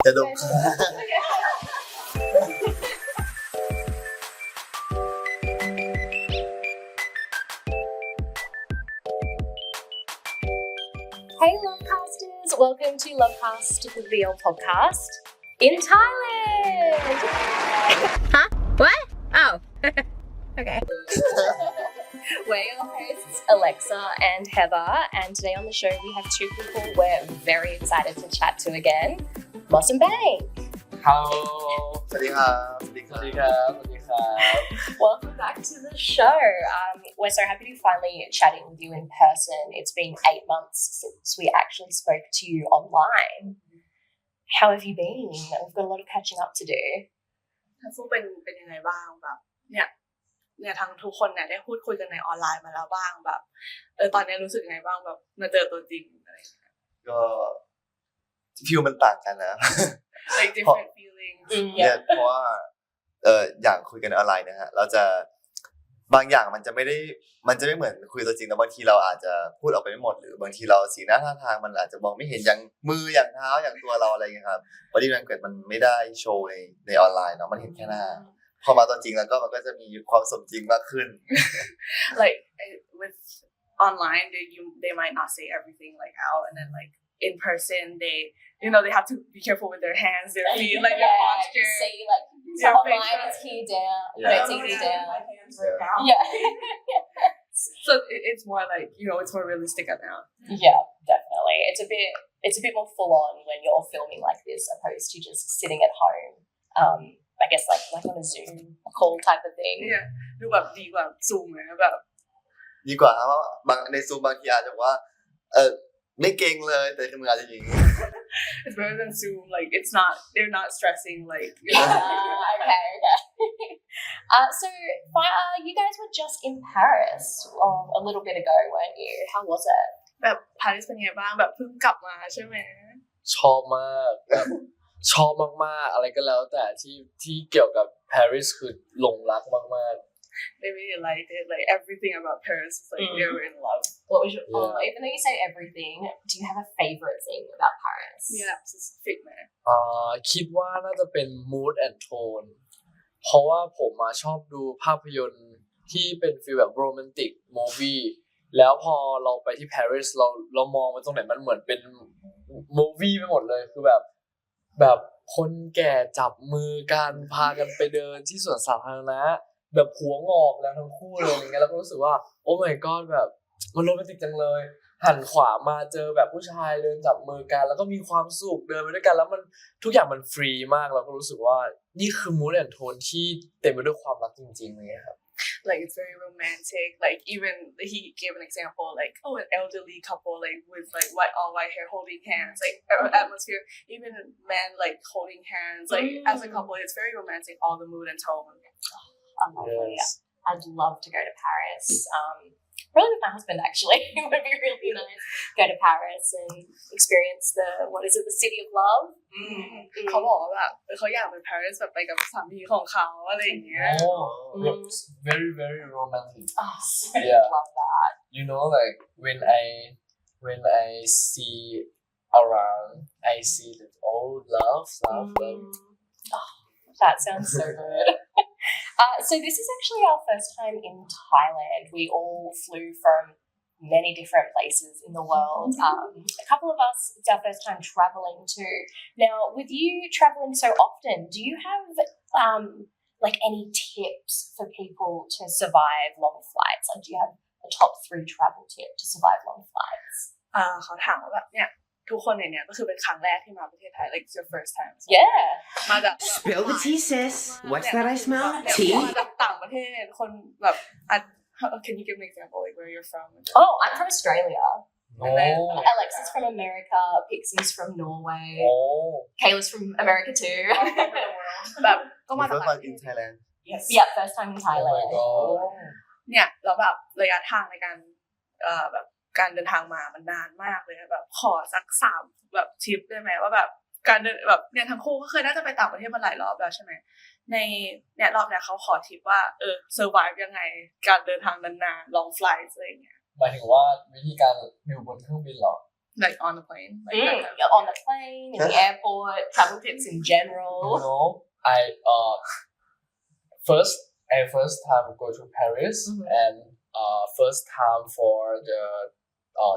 จะดมHey Lovecasters, welcome to Lovecast the Real podcast in Thailand. Huh? What? Oh. Okay. We're your hosts, Alexa and Heather, and today on the show we have two people we're very excited to chat to again, Mos and Bank. Hello สวัสดีครับสวัสดีค ส รับ วัสดีครับสวัสดีครับ Welcome back to the show. We're so happy to be finally chatting with you in person. It's been 8 months since we actually spoke to you online. How have you been? We've got a lot of catching up to do. ทั้งคู่เป็นยังไงบ้างแบบเนี่ยทั้งทุกคนเนี่ยได้พูดคุยกันในออนไลน์มาแล้วบ้างแบบตอนนี้รู้สึกยังไงบ้างแบบมาเจอตัวจริงอะไรอย่างเงี้ยก็ฟิลมันต่างกันนะ like different feelings เนี่ยเพราะว่าอย่างคุยกันออนไลน์นะฮะเราจะบางอย่างมันจะไม่เหมือนคุยตัวจริงนะบางทีเราอาจจะพูดออกไปไม่หมดหรือบางทีเราสีหน้าท่าทางมันอาจจะมองไม่เห็นอย่างมืออย่างเท้าอย่างตัวเราอะไรอย่างเงี้ยครับbody languageมันไม่ได้โชว์ในออนไลน์เนาะมันเห็นแค่หน้าพอมาตอนจริงแล้วก็มันก็จะมีความสมจริงมากขึ้น like with online they might not say everything like out and then like in person they have to be careful with their hands their feet like their posture See, like, so online it's here down, it's easy down. Yeah. So it's more like it's more realistic now. Yeah, definitely. It's a bit more full on when you're filming like this opposed to just sitting at home. I guess like on a Zoom call type of thing. Yeah. ดูแบบดีกว่า Zoom มั้ยแบบดีกว่าครับบางในซูมบางทีอาจจะว่าไม่เก่งเลยแต่มืออาจจะอย่างงี้ It's better than Zoom like they're not stressing like Okay. So you guys were just in Paris a little bit ago, weren't you? How was it? แบบปารีสเป็นไงบ้างแบบเพิ่งกลับมาใช่ไหมชอบมากแบบชอบมากๆอะไรก็แล้วแต่ที่เกี่ยวกับปารีสคือหลงรักมากThey really liked it like everything about Paris is like they were in love. What was your even though you say everything, do you have a favorite thing about Paris? มีอะไรspecific มั้ยคิดว่าน่าจะเป็น mood and tone เพราะว่าผมชอบดูภาพยนตร์ที่เป็นฟีลแบบ romantic movie แล้วพอเราไปที่ปารีสเรามองไปตรงไหนมันเหมือนเป็น movie ไปหมดเลยคือแบบคนแก่จับมือกันพากันไปเดินที่สวนสาธารณะแบบหัวงอกแล้วทั้งคู่เลยอย่างเงี้ยแล้วก็รู้สึกว่าโอ้ my god แบบมันโรแมนติกจังเลยหันขวามาเจอแบบผู้ชายเดินจับมือกันแล้วก็มีความสุขเดินไปด้วยกันแล้วมันทุกอย่างมันฟรีมากเราก็รู้สึกว่านี่คือ mood and tone ที่เต็มไปด้วยความรักจริงๆเลยครับLike it's very romantic. Like even he gave an example, like an elderly couple, like with like all white hair holding hands, like atmosphere. Even men like holding hands, like as a couple, it's very romantic. All the mood and tone. Lovely. Yes. I'd love to go to Paris. Probably with my husband actually. It would be really nice. Go to Paris and experience the city of love. เขาบอกว่าแบบเขาอยากไป Paris แบบไปกับสามีของเขาอะไรอย่างเงี้ย very very romantic Oh, I love that. like when I see around I see that love That sounds so good. So this is actually our first time in Thailand. We all flew from many different places in the world. A couple of us, it's our first time traveling too. Now, with you traveling so often, do you have like any tips for people to survive long flights? Like, do you have a top 3 travel tip to survive long flights? เขาถามว่าแบบเนี่ยทุกคนในเนี้ยก็คือเป็นครั้งแรกที่มาประเทศไทย like it's your first time Yeah. มาจาก Spill the tea, sis. What's that I smell? เนี่ย Tea? มาจากต่างประเทศคนแบบ can you give an example like where you're from Oh, I'm from Australia. And then Oh. Alexa's from America, Pixie's from Norway, Oh. Kayla's from America too. แบบก็มาจาก First ต่าง time ประ in เทศ Thailand Yeah, first time in Oh my Thailand. god. เนี่ยแล้วแบบระยะทางในการแบบการเดินทางมามันนานมากเลยแบบขอสัก3แบบทริปได้ไหมว่าแบบการเดินแบบเนี่ยทั้งคู่ก็เคยน่าจะไปต่างประเทศมาหลายรอบแล้วใช่ไหมในเนี่ยรอบเนี่ยเขาขอทริปว่าsurvive ยังไงการเดินทางนานๆ long flights อะไรอย่างเงี้ย หมายถึงว่าวิธีการอยู่บนเครื่องบินเหรอ like on the plane like that kind of- You're on the plane, in the airport, travel tips in general. I first time go to Paris and first time for the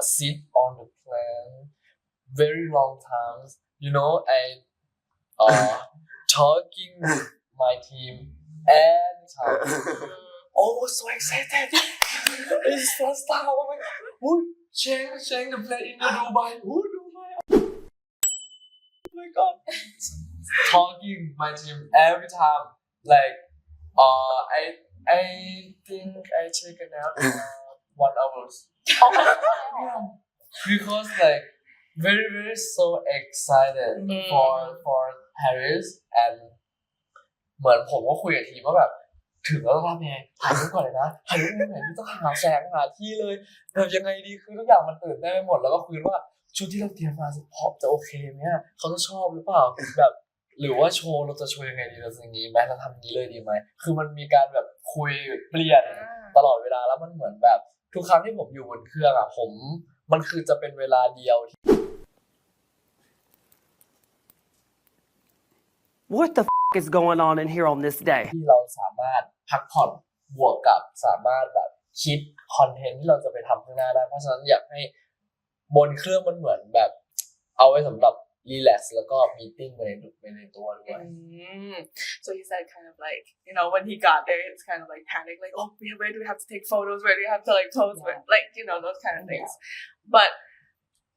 sit on the plane very long times. I talking with my team and oh so excited. It's first time. Oh my god. Oh, change the plane in Dubai. Oh Dubai. Oh my god. Talking with my team every time like I think I take a nap 1 hour. Oh my god. Because like very very so excited for Paris and เหมือนผมก็คุยกับทีมว่าแบบถึงแล้วต้องทำยังไงถ่ายรูปก่อนเลยนะถ่ายรูปยังไงที่ต้องหาแสงหาที่เลยแบบยังไงดีคือทุกอย่างมันตื่นเต้นไปหมดแล้วก็คุยว่าชุดที่เราเตรียมมาพอจะโอเคไหมเขาจะชอบหรือเปล่าแบบหรือว่าโชว์เราจะโชว์ยังไงดีเราจะอย่างนี้ไหมเราทำนี้เลยดีไหมคือมันมีการแบบคุยเปลี่ยนตลอดเวลาแล้วมันเหมือนแบบทุกครั้งที่ผมอยู่บนเครื่องอะมันคือจะเป็นเวลาเดียว What the is going on in here on this day? ที่เราสามารถพักผ่อนบวกกับสามารถแบบคิดคอนเทนต์ที่เราจะไปทำข้างหน้าได้เพราะฉะนั้นอยากให้บนเครื่องมันเหมือนแบบเอาไว้สำหรับรีแลกซ์แล้วก็มีตติ้งไปในตัวด้วย So he said kind of like when he got there it's kind of like panic like oh where do we have to take photos where do we have to like pose like those kind of things but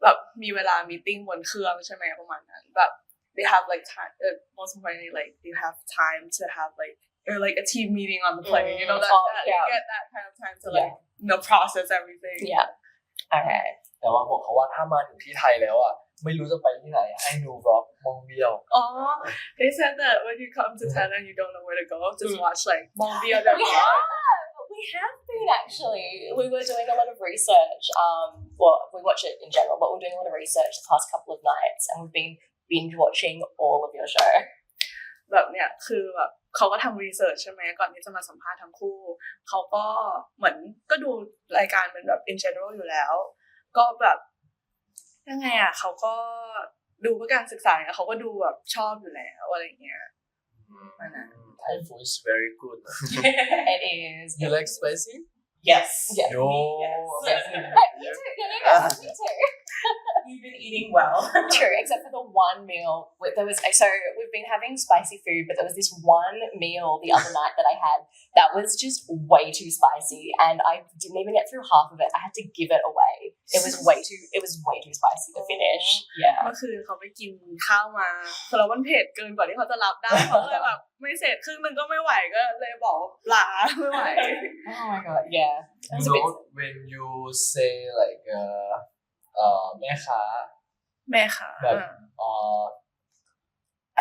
แบบมีเวลามีตติ้งบนเครื่องใช่ไหมประมาณนั้นแบบ they have like time most importantly like they have time to have like or like a team meeting on the plane that you get that kind of time to like process everything Okay แต่ว่าบอกเขาว่าถ้ามาถึงที่ไทยแล้วอ่ะไม่รู้จะไปที่ไหนให้ดูบล็อกมองเบี้ยว they said that when you come to Thailand you don't know where to go just watch like มองเบี้ยวtheir vlog we have been actually. We were doing a lot of research. Well, we watch it in general, but we're doing a lot of research the past couple of nights, and we've been binge watching all of your show. แบบเนี้ยคือแบบเขาก็ทำรีเสิร์ชใช่ไหมก่อนที่จะมาสัมภาษณ์ทั้งคู่เขาก็เหมือนก็ดูรายการเป็นแบบ in general อยู่แล้วก็แบบยังไงเขาก็ดูเพื่อการศึกษาเขาก็ดูแบบชอบอยู่แล้วอะไรเงี้ยThai food is very good. It is. You like spicy? Yes. Yes. No. Yes. Me too. You've been eating well. True, except for the one meal. So we've been having spicy food, but there was this one meal the other night that I had that was just way too spicy, and I didn't even get through half of it. I had to give it away. It was way too spicy to finish. Yeah. เมื่อคืนเขาไปกินข้าวมาแล้วมันเผ็ดเกินกว่าที่เขาจะรับได้เขาเลยแบบไม่เสร็จครึ่งนึงก็ไม่ไหวก็เลยบอกลาไม่ไหว Oh my god, yeah. When you say like แม่ค้า แบบ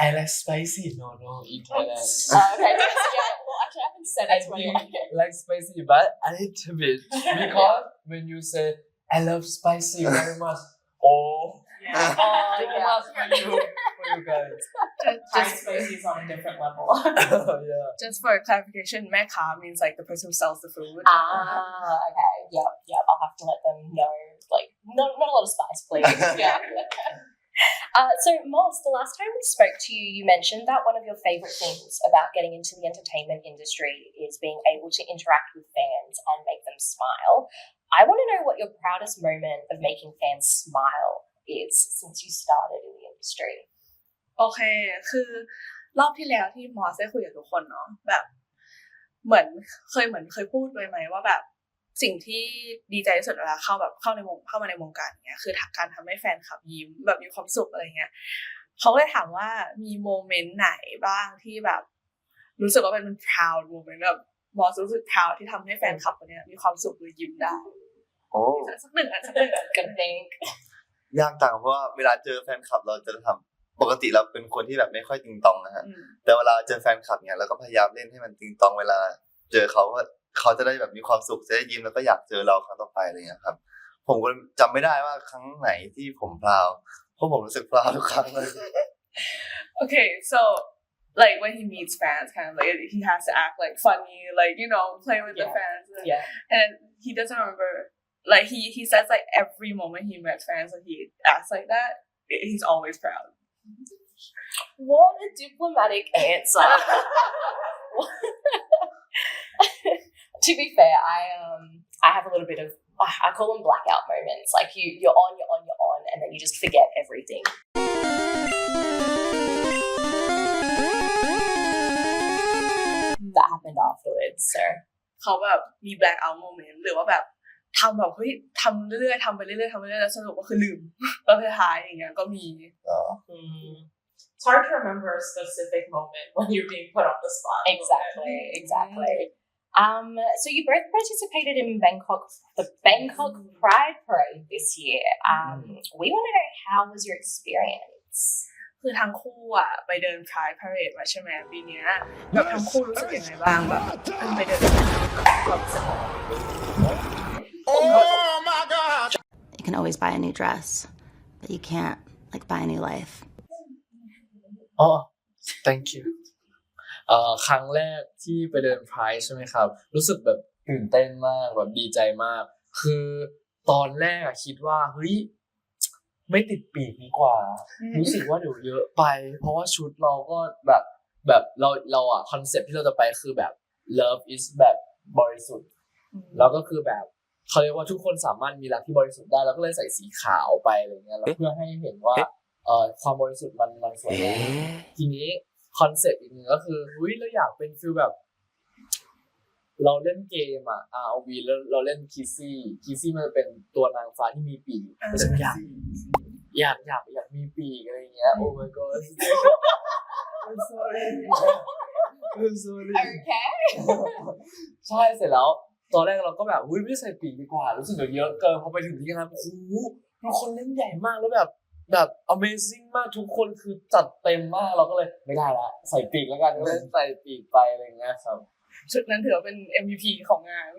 I like spicy no in Thailand Okay. Yeah. Well, actually, I haven't said it to anyone. like spicy but a little bit because when you say I love spicy very much too much for you guys just spicy is on a different level. yeah just for clarification แม่ค้า means like the person who sells the food Okay. Yeah. I'll have to let them know. Like, not a lot of spice, please. Yeah. So, Mos, the last time we spoke to you, you mentioned that one of your favorite things about getting into the entertainment industry is being able to interact with fans and make them smile. I want to know what your proudest moment of making fans smile is since you started in the industry. โอเคคือรอบที่แล้วที่มอสได้คุยกับทุกคนเนาะแบบเหมือนเคยพูดไว้ไหมว่าแบบสิ่งที่ดีใจที่สุดเวลาเข้ามาในวงการเนี้ยคือการทำให้แฟนคลับยิ้มแบบมีความสุขอะไรเงี้ยเขาเลยถามว่ามีโมเมนต์ไหนบ้างที่แบบรู้สึกว่าเป็น proud moment แบบมอสรู้สึก proud ที่ทำให้แฟนคลับคนเนี้ยมีความสุขหรือยิ้มได้สักหนึ่ง Gonna think. ยากจังเพราะว่าเวลาเจอแฟนคลับเราจะทำปกติเราเป็นคนที่แบบไม่ค่อยติงตองนะฮะแต่เวลาเจอแฟนคลับเนี่ยเราก็พยายามเล่นให้มันติงตองเวลาเจอเขาว่าเขาจะได้แบบมีความสุขจะได้ยิ้มแล้วก็อยากเจอเราครั้งต่อไปอะไรอย่างเงี้ยครับผมก็จำไม่ได้ว่าครั้งไหนที่ผมพราวเพราะผมรู้สึกพราวทุกครั้งเลย Okay so like when he meets fans kind of like he has to act like funny like play with the fans Yeah. and he doesn't remember like he says like every moment he met fans and he acts like that, he's always proud. What a diplomatic answer. To be fair, I have a little bit of I call them blackout moments. Like you're on, and then you just forget everything. That happened afterwards. So เขาแบบมี black out moment หรือว่าแบบทำแบบเฮ้ยทำเรื่อยๆทำไปเรื่อยๆทำไปเรื่อยๆแล้วสรุปว่าคือลืมแล้วท้ายอย่างเงี้ยก็มี It's hard to remember a specific moment when you're being put on the spot. Exactly. So you both participated in the Bangkok Pride Parade this year. We want to know, how was your experience? คือทั้งคู่อ่ะไปเดิน Pride Parade มาใช่ไหมปีเนี้ยแบบทั้งคู่รู้สึกยังไงบ้างแบบเพิ่งไปเดินความรู้สึก You can always buy a new dress, but you can't like buy a new life. thank you ครั้งแรกที่ไปเดินไพร์ใช่ไหมครับรู้สึกแบบตื่นเต้นมากแบบดีใจมากคือตอนแรกคิดว่าเฮ้ยไม่ติดปีกดีกว่ารู้สึกว่าเดี๋ยวเยอะไปเพราะว่าชุดเราก็แบบเราอ่ะคอนเซ็ปต์ที่เราจะไปคือแบบ love is แบบบริสุทธิ์แล้วก็คือแบบเขาเรียกว่าทุกคนสามารถมีรักที่บริสุทธิ์ได้แล้วก็เลยใส่สีขาวไปอะไรเงี้ยแล้วเพื่อให้เห็นว่าความบริสุทธิ์มันสวยงามทีนี้คอนเซ็ปต์อีกนึงก็คือเฮ้ยเราอยากเป็นฟีลแบบเราเล่นเกมอ่ะ ROV แล้วเราเล่นคิซี่มันจะเป็นตัวนางฟ้าที่มีปีกฉันอยากมีปีกอะไรเงี้ย Oh my god I'm sorry Okay. ใช่เสร็จแล้วตอนแรกเราก็แบบไม่ใส่ปีกดีกว่ารู้สึกเดี๋ยวเยอะเกินพอไปถึงที่งานโอ้โหทุกคนเล่นใหญ่มากแล้วแบบ amazing มากทุกคนคือจัดเต็มมากเราก็เลยไม่ได้ละใส่ปีกแล้วกันก็เลยใส่ปีกไปอะไรเงี้ยครับชุดนั้นถือว่าเป็น MVP ของงาน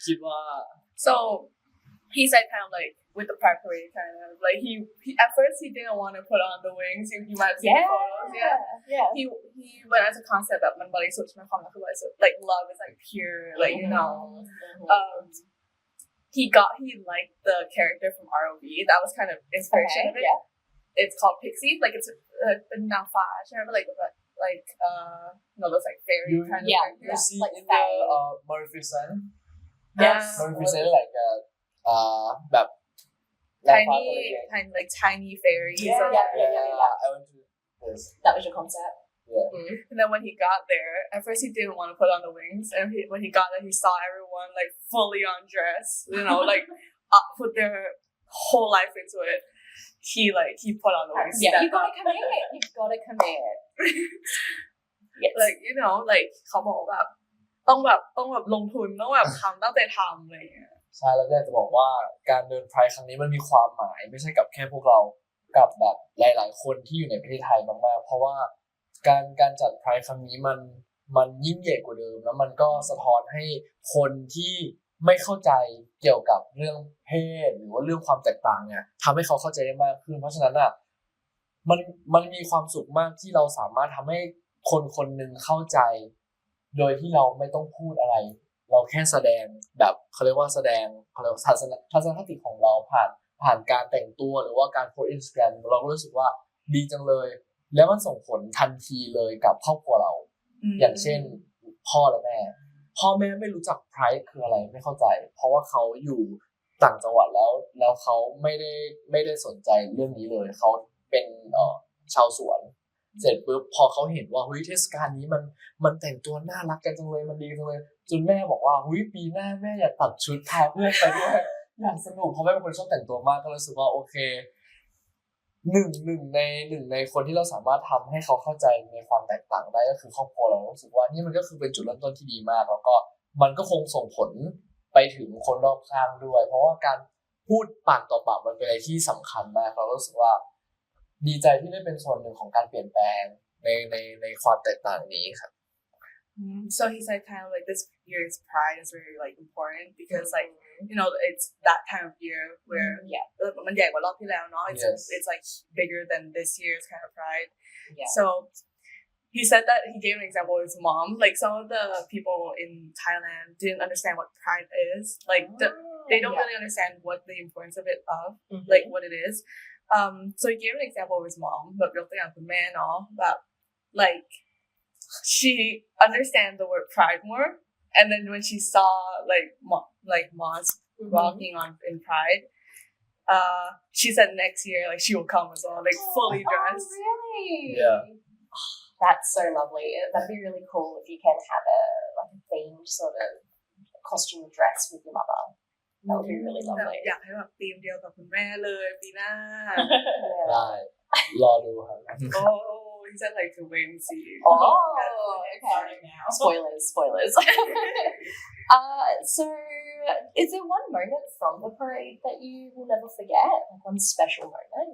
คิดว่า so he said kind of like with the Pride Parade kind of like he at first he didn't want to put on the wings you might have seen the photos yeah he went as a concept แบบมันบริสุทธิ์ใช่ไหมความรักคือบริสุทธิ์ like love is like pure like you know he liked the character from ROV that was kind of inspiration of it it's called Pixie like it's เป็นนางฟ้าใช่ไหมlike no those like fairy kind of you see in the Maleficent yes Maleficent like แบบ tiny fairies I went to this that was your concept and then when he got there at first he didn't want to put on the wings and when he got there he saw everyone like fully undressed you know like put their whole life into it he put on the wings you gotta commit yes. like you know like เขาบอกแบบต้องแบบลงทุนต้องแบบทำตั้งใจทำอะไรอย่างเงี้ยใช่แล้วอยากจะบอกว่าการเดินไพร์ครั้งนี้มันมีความหมายไม่ใช่กับแค่พวกเรากับแบบหลายๆคนที่อยู่ในประเทศไทยมากๆเพราะว่าการจัดไพร์ครั้งนี้มันยิ่งใหญ่กว่าเดิมแล้วมันก็สะท้อนให้คนที่ไม่เข้าใจเกี่ยวกับเรื่องเพศหรือว่าเรื่องความแตกต่างเนี่ยทำให้เขาเข้าใจได้มากขึ้นเพราะฉะนั้นอ่ะมันมีความสุขมากที่เราสามารถทำให้คนหนึ่งเข้าใจโดยที่เราไม่ต้องพูดอะไรเราแค่แสดงแบบเขาเรียกว่าแสดงเขาเรียกว่าทัศนคติของเราผ่านการแต่งตัวหรือว่าการโพสต์ Instagram เราก็รู้สึกว่าดีจังเลยแล้วมันส่งผลทันทีเลยกับครอบครัวเราอย่างเช่นพ่อและแม่ไม่รู้จัก Pride คืออะไรไม่เข้าใจเพราะว่าเขาอยู่ต่างจังหวัดแล้วเขาไม่ได้สนใจเรื่องนี้เลยเขาเป็นชาวสวนเสร็จปุ๊บพอเขาเห็นว่าเฮ้ยเทศกาลนี้มันแต่งตัวน่ารักกันจังเลยมันดีจังเลยจนแม่บอกว่าเฮ้ยปีหน้าแม่อยากตัดชุดพาเพื่อนไปด้วยอยากสนุกเพราะแม่เป็นคนชอบแต่งตัวมากก็รู้สึกว่าโอเคหนึ่งในคนที่เราสามารถทำให้เขาเข้าใจในความแตกต่างได้ก็คือครอบครัวเรารู้สึกว่านี่มันก็คือเป็นจุดเริ่มต้นที่ดีมากแล้วก็มันก็คงส่งผลไปถึงคนรอบข้างด้วยเพราะว่าการพูดปากต่อปากมันเป็นอะไรที่สำคัญมากเรารู้สึกว่าดีใจที่ได้เป็นส่วนหนึ่งของการเปลี่ยนแปลงในความแตกต่างนี้ครับSo he said kind of like this year's Pride is very like important because like you know it's that time of year where มันใหญ่กว่ารอบที่แล้วเนาะ it's like bigger than this year's kind of Pride so he said that he gave an example of his mom like some of the people in Thailand didn't understand what Pride is like they don't really understand what the importance of it like what it is. So he gave an example of his mom แบบยกตัวอย่างคุณแม่เนาะแบบ like she understands the word pride more, and then when she saw like Mos walking on in pride, she said next year like she will come as well, like fully dressed. Oh, really? Yeah. That's so lovely. That'd be really cool if you can have a themed sort of costume dress with your mother. That would be really แบบ lovely. อยากให้แบบธีมเดียวกับคุณแม่เลยปีหน้า ได้รอดูครับ Oh, he said like to wait and see. Oh, Starting okay. now. Spoilers. So, is there one moment from the parade that you will never forget? Like one special moment?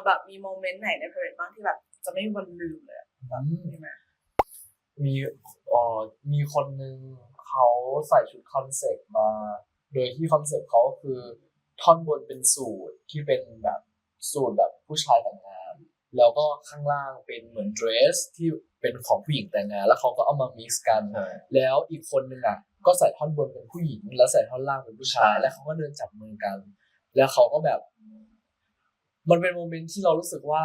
แบบมีโมเมนต์ไหนในเพลงบ้างที่แบบจะไม่มีวันลืมเลยแบบมีไหม มีคนนึงเขาใส่ชุดคอนเซ็ปต์มาโดยที่คอนเซ็ปต์เขาคือท่อนบนเป็นสูทที่เป็นแบบสูทแบบผู้ชายแต่งงานแล้วก็ข้างล่างเป็นเหมือนเดรสที่เป็นของผู้หญิงแต่งงานแล้วเขาก็เอามามิกซ์กันแล้วอีกคนนึงอ่ะก็ใส่ท่อนบนเป็นผู้หญิงแล้วใส่ท่อนล่างเป็นผู้ชายแล้วเขาก็เดินจับมือกันแล้วเขาก็แบบมันเป็นโมเมนต์ที่เรารู้สึกว่า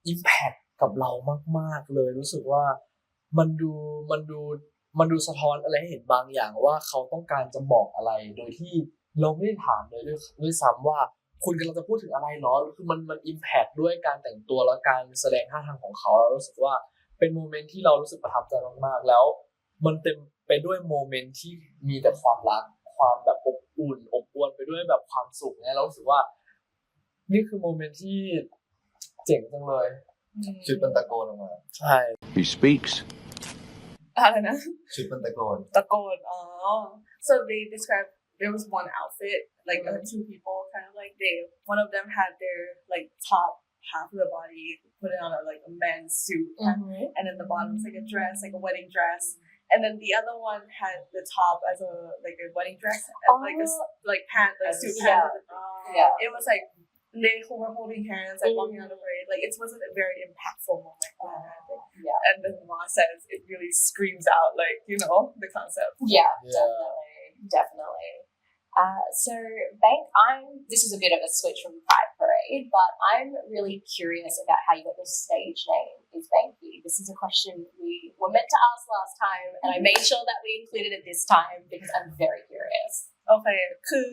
อิมแพคกับเรามากๆเลยรู้สึกว่ามันดูสะท้อนอะไรให้เห็นบางอย่างว่าเขาต้องการจะบอกอะไรโดยที่เราไม่ได้ถามเลยด้วยซ้ำว่าคุณกำลังจะพูดถึงอะไรหรอคือมันอิมแพคด้วยการแต่งตัวและการแสดงท่าทางของเขาเรารู้สึกว่าเป็นโมเมนต์ที่เรารู้สึกประทับใจมากๆแล้วมันเต็มไปด้วยโมเมนต์ที่มีแต่ความรักความแบบอบอุ่นอบอวลไปด้วยแบบความสุขเนี่ยเรารู้สึกว่านี่คือโมเมนต์ที่เจ๋งจังเลยชุดมันตะโกนออกมาใช่ He speaks. อะไรนะ ชุดมันตะโกน ตะโกนอ๋อ so they described there was one outfit like two people kind of like one of them had their like top half of the body put it on like a men's suit and then the bottom was like a dress like a wedding dress and then the other one had the top as a wedding dress and like pant like suit pants it was like they were holding hands like walking on the parade like it wasn't a very impactful moment and then Ma says it really screams out like you know the concept Definitely. So Bank, this is a bit of a switch from Pride Parade, but I'm really curious about how you got your stage name is Banky. This is a question we were meant to ask last time, and I made sure that we included it this time because I'm very curious. โอเคคือ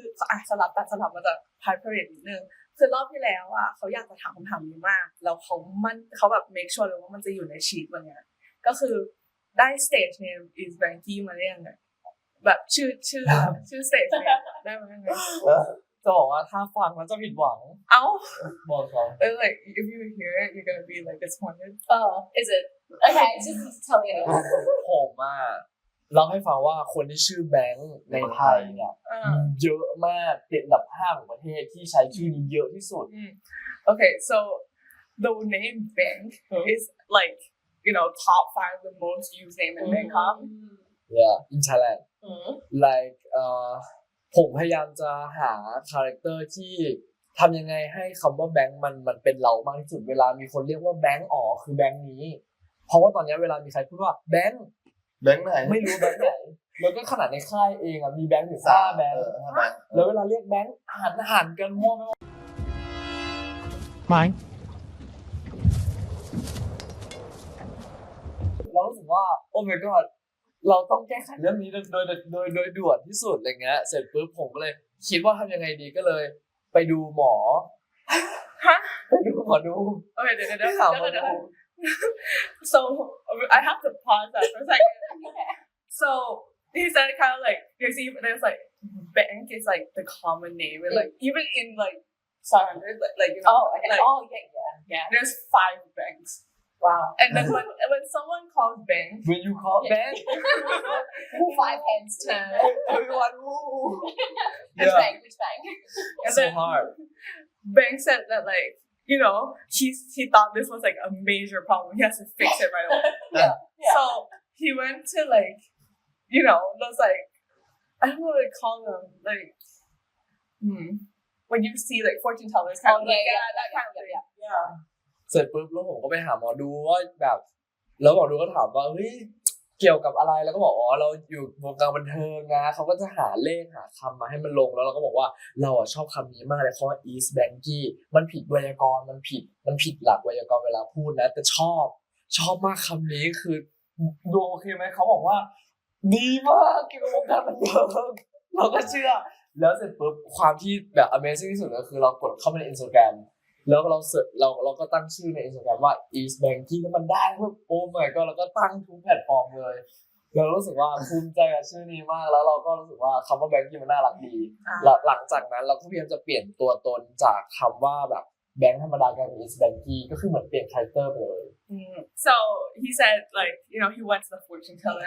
สลับมาจาก Pride Parade นิดนึงคือรอบที่แล้วอ่ะเขาอยากจะถามคำถามนี้มากแล้วเขาแบบ make sure เลยว่ามันจะอยู่ในชีทวันเนี้ยก็คือได้ stage name is Banky มาได้ยังไงแบบชื่อ stage name ได้มายังไงจะบอกว่าถ้าฟังแล้วจะผิดหวังบอกเขา like if you hear it you're gonna be like disappointed Is it? Okay, just tell me anyway. ผมเล่าให้ฟังว่าคนที่ชื่อแบงค์ในไทยเนี่ยเยอะมากติดอันดับ5ของประเทศที่ใช้ชื่อนี้เยอะที่สุด Okay so the name Bank is like you know top 5 the most used name in Bangkok Yeah in Thailand like ผมพยายามจะหาคาแรคเตอร์ที่ทำยังไงให้คำว่าแบงค์มันเป็นเรามากที่สุดเวลามีคนเรียกว่าแบงค์คือแบงค์นี้เพราะว่าตอนนี้เวลามีใครพูดว่าแบงค์ไหนไม่รู้แบงค์ไหนแล้วก็ขนาดในค่ายเองมีแบงค์ถึง5แบงค์แล้วเวลาเรียกแบงค์หันกันมั่วไม่เรารู้สึกว่าโอ้ my god เราต้องแก้ไขเรื่องนี้โดยด่วนที่สุดอะไรเงี้ยเสร็จปุ๊บผมก็เลยคิดว่าทำยังไงดีก็เลยไปดูหมอไปดูหมอดูโอเคเดี๋ยวso I have to pause that for a second so he said kind of like there's like Bank is like the common name and like even in like Sunset like you know yeah there's 5 banks. Wow. And then when someone calls Bank, when you call Bank, 5 heads turn. Everyone, Which bank? And so then hard. Bank said that like you know he thought this was like a major problem. He has to fix it right away. Yeah. So he went to like you know those like I don't know what to call them like when you see like fortune tellers kind of like that kind of thing. Yeah. เสร็จปุ๊บแล้วผมก็ไปหาหมอดูว่าแบบแล้วหมอดูก็ถามว่าเฮ้ย เกี่ยวกับอะไรแล้วก็บอกเราอยู่วงการบันเทิงนะเขาก็จะหาเลขหาคำมาให้มันลงแล้วเราก็บอกว่าเราชอบคำนี้มากเลยเพราะว่า East Banky มันผิดไวยากรณ์มันผิดหลักไวยากรณ์เวลาพูดนะแต่ชอบมากคำนี้คือดูโอเคไหมเขาบอกว่าดีมากเกี่ยวกับวงการบันเทิงเราก็เชื่อแล้วเสร็จปุ๊บความที่แบบ Amazing ที่สุดก็คือเรากดเข้าไปใน Instagram แล้วเราเสิร์ชเราก็ตั้งชื่อใน Instagram ว่า East Banky แล้วมันได้แบบโอ้ my god แล้วก็ตั้งทุกแพลตฟอร์มเลยเรารู้สึกว่าภูมิใจกับชื่อนี้มากแล้วเราก็รู้สึกว่าคำว่า Banky มันน่ารักดีหลังจากนั้นเราก็พยายามจะเปลี่ยนตัวตนจากคำว่าแบบแบงค์ธรรมดากลายเป็น East Banky ก็คือเหมือนเปลี่ยนคาแรคเตอร์ไปเลย So he said like he went to the fortune teller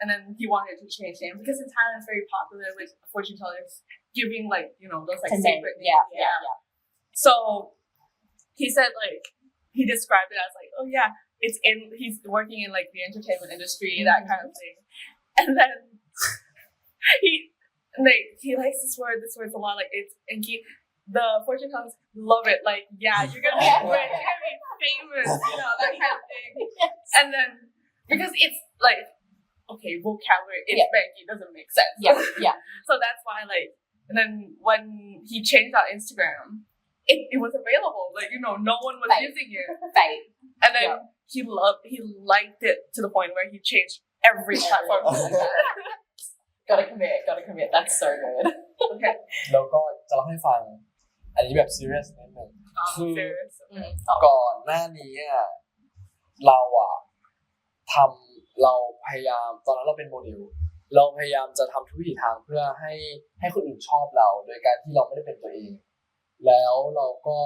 and then he wanted to change name because in Thailand it's very popular with fortune tellers giving like those like secret names. Yeah. So he said like he described it as like he's working in like the entertainment industry, that kind of thing. And then he likes this word's a lot, like it's and the fortune tellers love it, like you're gonna be rich, you're gonna be famous, that kind of thing. And then because it's like okay, vocabulary it's Banky doesn't make sense. Yeah. So that's why like and then when he changed our Instagram, it was available, like no one was using it. Fate. And then he liked it to the point where he changed every platform. Gotta commit. That's so good. Okay. แล้วก็จะเล่าให้ฟังอันนี้แบบ serious นิดนึงคือ serious. ก่อนหน้านี้เราพยายามตอนนั้นเราเป็นโมเดลเราพยายามจะทำทุกวิถีทางเพื่อให้คนอื่นชอบเราโดยการที่เราไม่ได้เป็นตัวเองแล้วเราก็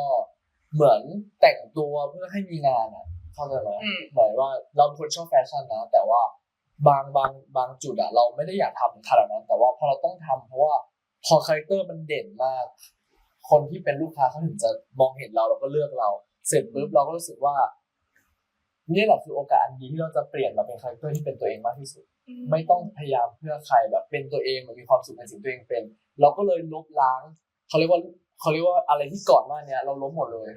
เหมือนแต่งตัวเพื่อให้มีงานเข้าใจไหมหมายว่าเราเป็นคนชอบแฟชั่นนะแต่ว่าบางจุดเราไม่ได้อยากทำขนาดนั้นแต่ว่าพอเราต้องทำเพราะว่าพอคาแรคเตอร์มันเด่นมากคนที่เป็นลูกค้าเขาถึงจะมองเห็นเราแล้วก็เลือกเราเสร็จปุ๊บเราก็รู้สึกว่านี่แหละคือโอกาสอันดีที่เราจะเปลี่ยนมาเป็นคาแรคเตอร์ที่เป็นตัวเองมากที่สุดไม่ต้องพยายามเพื่อใครแบบเป็นตัวเองมันมีความสุขในสิ่งตัวเองเป็นเราก็เลยลบล้างเขาเรียกว่าอะไรที่ก่อนหน้านี้เราลบหมดเลย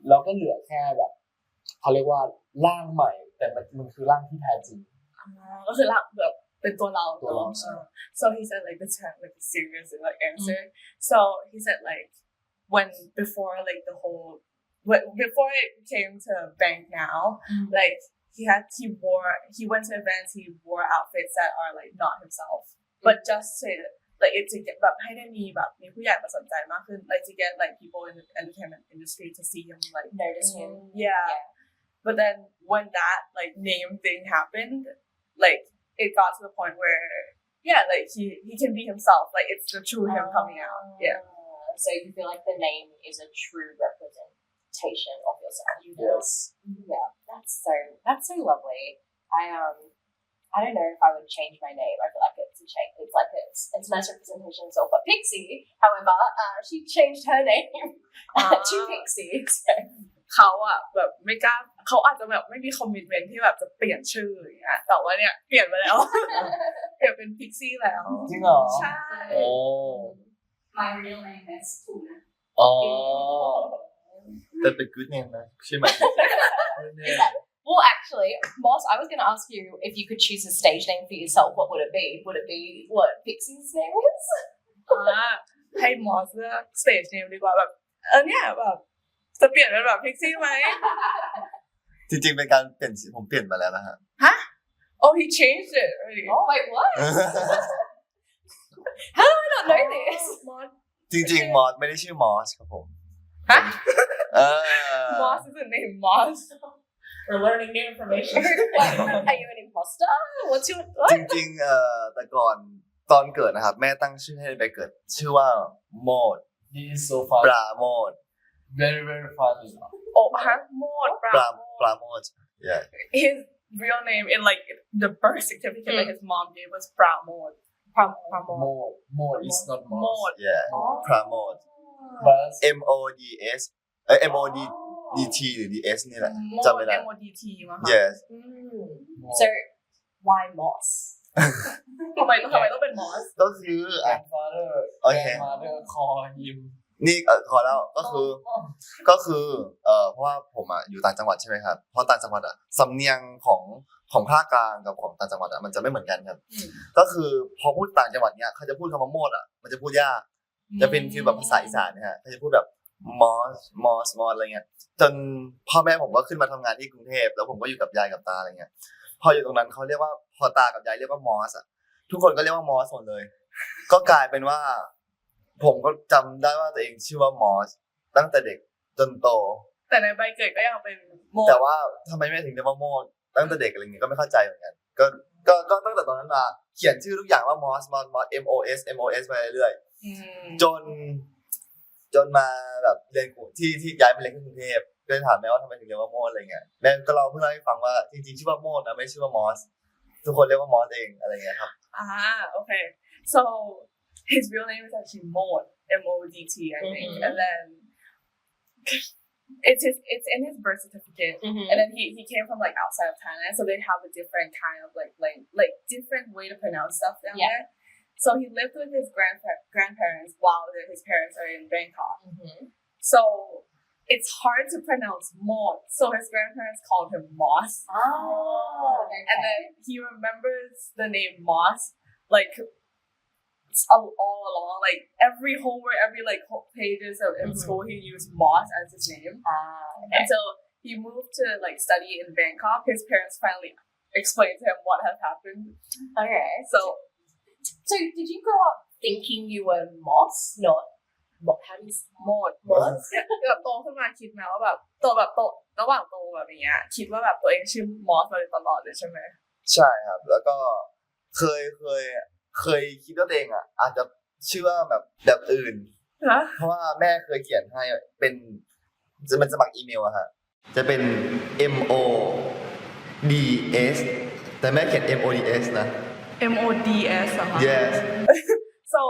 เราก็เหลือแค่แบบเขาเรียกว่าร่างใหม่แต่มันคือร่างที่แท้จริงก็คือร่างแบบเป็นตัวเรา So he said like this kind of like serious like answer. So he said like before it came to bank now, like he went to events, he wore outfits that are like not himself, but just to like it to get แบบให้ได้มีแบบมีผู้ใหญ่มาสนใจมากขึ้น like to get like people in the entertainment industry to see him like notice him. But then when that like name thing happened, like it got to the point where like he can be himself, like it's the true him coming out. So you feel like the name is a true representation of yourself. Yes. Yeah, that's so lovely. I don't know if I would change my name. I feel like it's a nice representation of myself. But Pixie, however, she changed her name to Pixie. So. เขาแบบไม่กล้าเขาอาจจะแบบไม่มีคอมมิตเมนท์ที่แบบจะเปลี่ยนชื่ออย่างเงี้ยแต่ว่าเนี่ยเปลี่ยนไปแล้ว เปลี่ยนเป็นพิกซี่แล้วจริงเหรอใช่ My real name is Tuna. แต่เป็น good name นะใช่ไหม Well, actually, Mos, I was going to ask you if you could choose a stage name for yourself. What would it be? Would it be what Pixie's name is? ให้มอสเลือกสเตจเนมดีกว่าแบบเนี่ยแบบจะเปลี่ยนเป็นแบบพิกซี่ไหม จริงๆเป็นการเปลี่ยนผมเปลี่ยนมาแล้วนะฮะ Oh, he changed it already. Oh, wait, what? How do I not know this? จริงๆมอสไม่ได้ชื่อมอสครับผม Mos is the name Mos. We're learning new information. Are you an imposter? What's your จริงๆแต่ก่อนตอนเกิดนะครับแม่ตั้งชื่อให้ไปเกิดชื่อว่าโมด This is so fun ปราโมด very very funny Mod ปราโมด yeah His real name in like the birth certificate that his mom gave was Pramod. Mod is not Mod yeah ปราโมด but MODS MODT หรือ DS นี่แหละจำไม่ได้ MODT มั้งคะ yes So, why Mos? ทำไมต้องเป็น Mos ก็คือ grandfather โอเค grandmother call him นี่ขอแล้วก็คือเพราะว่าผมอยู่ต่างจังหวัดใช่ไหมครับเพราะต่างจังหวัดสำเนียง ของภาคกลางกับของต่างจังหวัดอะมันจะไม่เหมือนกันครับก็คือพอพูดต่างจังหวัดเนี้ยเขาจะพูดคำว่าโมดอะมันจะพูดยากจะเป็นฟีลแบบภาษาอีสานนะฮะเขาจะพูดแบบมอสอะไรเงี้ยจนพ่อแม่ผมก็ขึ้นมาทำงานที่กรุงเทพแล้วผมก็อยู่กับยายกับตาอะไรเงี้ยพออยู่ตรงนั้นเขาเรียกว่าพอตากับยายเรียกว่ามอสอะทุกคนก็เรียกว่ามอสหมดเลยก็กลายเป็นว่าผมก็จำได้ว่าตัวเองชื่อว่ามอสตั้งแต่เด็กจนโตแต่ในใบเกิดก็ยังเป็นโมดแต่ว่าทำไมแม่ถึงเรียกว่าโมดตั้งแต่เด็กอะไรเงี้ยก็ไม่เข้าใจเหมือนกันก็ตั้งแต่ตอนนั้นมาเขียนชื่อทุกอย่างว่ามอสMOS มาเรื่อยๆจนมาแบบเรียนที่ย้ายมาเรียนที่กรุงเทพก็เลยถามแม่ว่าทำไมถึงเรียกว่าโมดอะไรเงี้ยแม่ก็เพิ่งเล่าให้ฟังว่าจริงๆชื่อว่าโมดนะไม่ชื่อว่ามอสทุกคนเรียกว่ามอสเองอะไรเงี้ยครับokay so his real name is actually Mod MODT I think and then it's in his birth certificate and then he came from like outside of Thailand so they have a different kind of like different way to pronounce stuff down there so he lived with his grandparents while his parents are in Bangkok so it's hard to pronounce Mod so his grandparents called him Mos and then he remembers the name Mos like all along like every homework every like pages in school he used Mos as his name until he moved to like study in Bangkok his parents finally explained to him what had happened okay so did you grow up thinking you were Mos not how do you Mod แบบโตขึ้นมาคิดไหมว่าแบบโตระหว่างโตแบบอย่างเงี้ยคิดว่าแบบตัวเองชื่อมอสมาตลอดเลยใช่ไหมใช่ครับแล้วก็เคยคิดว่าตัวเองอ่ะอาจจะชื่อว่าแบบอื่นเพราะว่าแม่เคยเขียนให้เป็นมันสมัครอีเมลอะฮะจะเป็น MODS แต่แม่เขียน MODS นะ MODS เหรอคะ yes so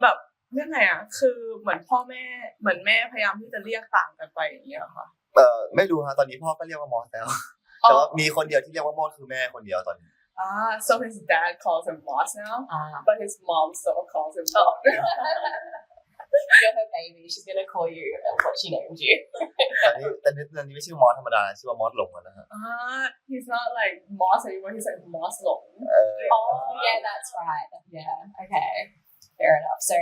แบบยังไงอ่ะคือเหมือนพ่อแม่เหมือนแม่พยายามที่จะเรียกต่างกันไปอย่างเงี้ยค่ะไม่รู้ฮะตอนนี้พ่อก็เรียกว่ามอสแล้วแต่ว่ามีคนเดียวที่เรียกว่ามอสคือแม่คนเดียวตอนนี้so his dad calls him Mos now but his mom still calls him Mos you're her baby she's gonna call you what she named you แต่นี้ไม่ชื่อมอสธรรมดาชื่อว่ามอสหลงแล้วนะฮะhe's not like Mos anymore he's like Mos หลงyeah that's right yeah okay fair enough so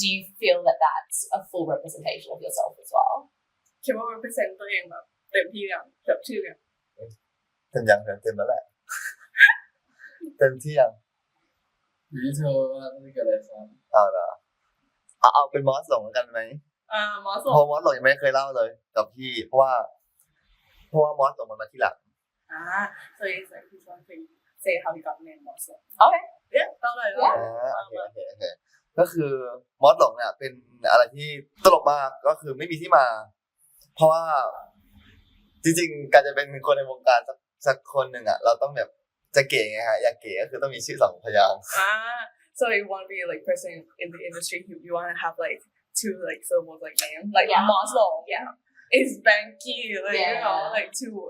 do you feel that that's a full representation of yourself as well คิดว่า represent ตัวเองแบบเต็มที่อย่างแบบชื่อเนี่ยเต็มแล้วแหละเต็มที่ยังอยู่ที่เธอว่าไม่เกิดอะไรครับเอาล่ะเอาเป็นมอสหลงกันไหมมอสหลงเพราะมอสหลงยังไม่เคยเล่าเลยกับพี่เพราะว่ามอสหลงมันมาที่หลังso it's like he's one thing say how he got the name Mos okay yeah เล่าเลยโอเคก็คือมอสหลงเนี่ยเป็นอะไรที่ตลกมากก็คือไม่มีที่มาเพราะว่าจริงๆการจะเป็นคนในวงการสักคนหนึ่งอ่ะเราต้องแบบจะเก๋ไงฮะอยากเก๋ก็คือต้องมีชื่อ2พยางค์so you want to be like person in the industry you want to have like two like syllables like name like Mos Long is Banky like you know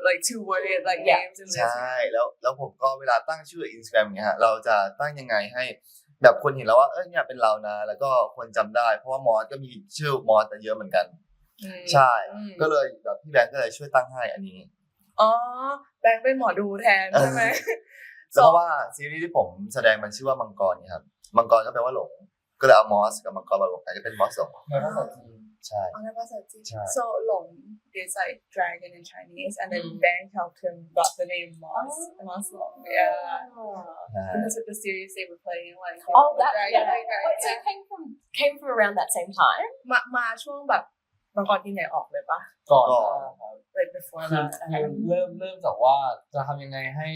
like two worded like names in this ใช่แล้วผมก็เวลาตั้งชื่อ Instagram เงี้ยฮะเราจะตั้งยังไงให้แบบคนเห็นแล้วว่าเนี่ยเป็นเรานะแล้วก็คนจำได้เพราะว่ามอสก็มีชื่อมอสเยอะเหมือนกันใช่ก็เลยแบบพี่แบงค์ก็เลยช่วยตั้งให้อันนี้แบงค์เป็นหมอดูแทนใช่ไหมเพราะว่าซีรีส์ที่ผมแสดงมันชื่อว่ามังกรครับมังกรก็แปลว่าหลงก็เลยเอามอสกับมังกรมาบวกกันจะเป็นมอสหลงในภาษาจีนใช่ในภาษาจีน so หลง is like dragon in Chinese and then Bang helped him got the name Mos Long because of the series they were playing like that wait so it came from around that same time มาช่วงแบบมังกรที่ไหนออกเลยปะก่อนlike before that เริ่มจากว่าจะทำยังไงให้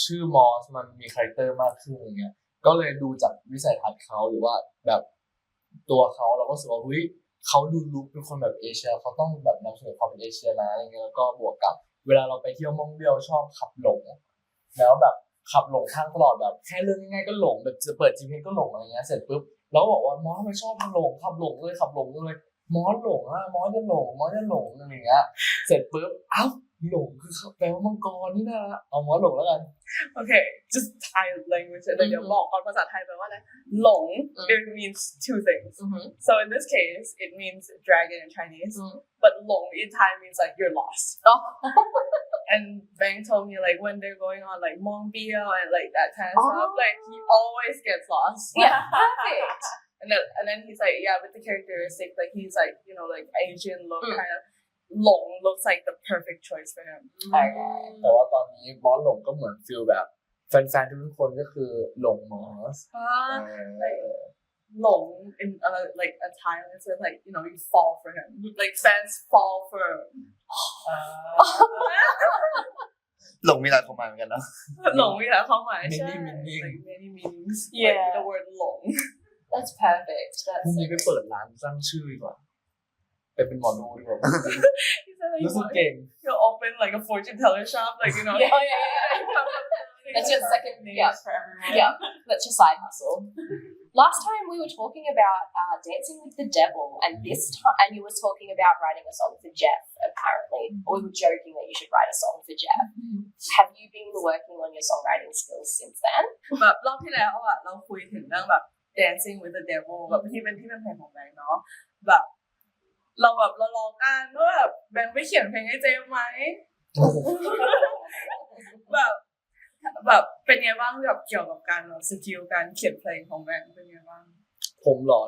ชื่อมอสมันมีคาแรคเตอร์มากขึ้นอย่างเงี้ยก็เลยดูจากวิสัยทัศน์เขาหรือว่าแบบตัวเขาเราก็รู้สึกว่าเฮ้ยเขาดูลุคเป็นคนแบบเอเชียเขาต้องแบบนำเสนอความเป็นเอเชียนะอะไรเงี้ยแล้วก็บวกกับเวลาเราไปเที่ยวม่องเบี้ยวชอบขับหลงแล้วแบบขับหลงทางตลอดแบบแค่เรื่องง่ายๆก็หลงแบบจะเปิด GPS ก็หลงอะไรเงี้ยเสร็จปุ๊บเราก็บอกว่ามอสไม่ชอบหลงขับหลงเลยมอสหลงมอสจะหลงอะไรอย่างเงี้ยเสร็จปุ๊บอ้าวหลงคือแปลว่ามังกรนี่นะเอามอสหลงแล้วกัน okay just Thai language เดี๋ยวบอกก่อนภาษาไทยแปลว่าอะไรหลง it means two things so in this case it means dragon in Chinese but หลง in Thai means like you're lost and Bang told me like when they're going on like Mongbio and like that kind of stuff, like he always gets lost. Yeah, perfect. And then he's like, yeah, with the characteristic, like he's like, you know, like Asian look kind of Long looks like the perfect choice for him. Okay. แต่ว่าตอนนี้มอสหลงก็เหมือนฟีลแบบแฟนๆทุกคนก็คือหลงมอส Like Long in like a Thailand, so like you know you fall for him. Like fans fall for him. หลงมีหลายความหมายเหมือนกันเนาะ Long มีหลายความหมาย Many ใช่ meaning like many meanings. Yeah. Like the word Long. That's perfect. พรุ่ง That's นี้ไปเปิดร้านสร้างชื่อดีกว่าไปเป็นหมอดูดีกว่า He said like รู้สึกเก่ง he'll open like a fortune teller shop, like you know. yeah. That's your second names for everyone. Yeah, that's your side hustle. Last time we were talking about dancing with the devil, and this time, and you were talking about writing a song for Jeff. Apparently, or we were joking that you should write a song for Jeff. Have you been working on your songwriting skills since then? แบบรอบที่แล้วอ่ะเราคุยถึงเรื่องแบบ dancing with the devil แบบที่เป็นเพลงของแบงค์เนาะแบบเรารอกันว่าแบบแบงค์ไปเขียนเพลงให้เจมไหม แบบเป็นไงบ้างแบบเกี่ยวกับการแบบสกิลการเขียนเพลงของแบงค์เป็นไงบ้าง ผมเหรอ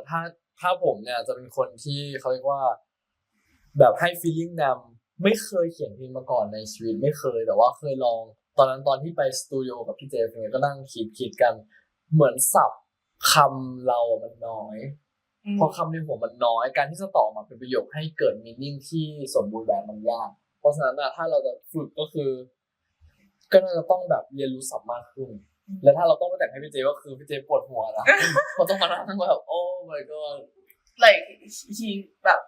ถ้าผมเนี่ยจะเป็นคนที่เขาเรียกว่าแบบให้ feeling นำไม่เคยเขียนเพลงมาก่อนในชีวิตไม่เคยแต่ว่าเคยลองตอนที่ไปสตูดิโอกับพี่เจฟเนี่ยก็นั่งคิดกันเหมือนศัพท์คำเรามันน้อยพอคำในหัวมันน้อยการที่จะต่อมาเป็นประโยคให้เกิด meaning ที่สมบูรณ์แบบมันยากเพราะฉะนั้นถ้าเราจะฝึกก็คือก็น่าจะต้องแบบเรียนรู้ศัพท์มากขึ้นและถ้าเราต้องไปแต่งให้พี่เจก็คือพี่เจปวดหัวนะเพราะต้องมานั่งแบบโอ้ my god like he แบบ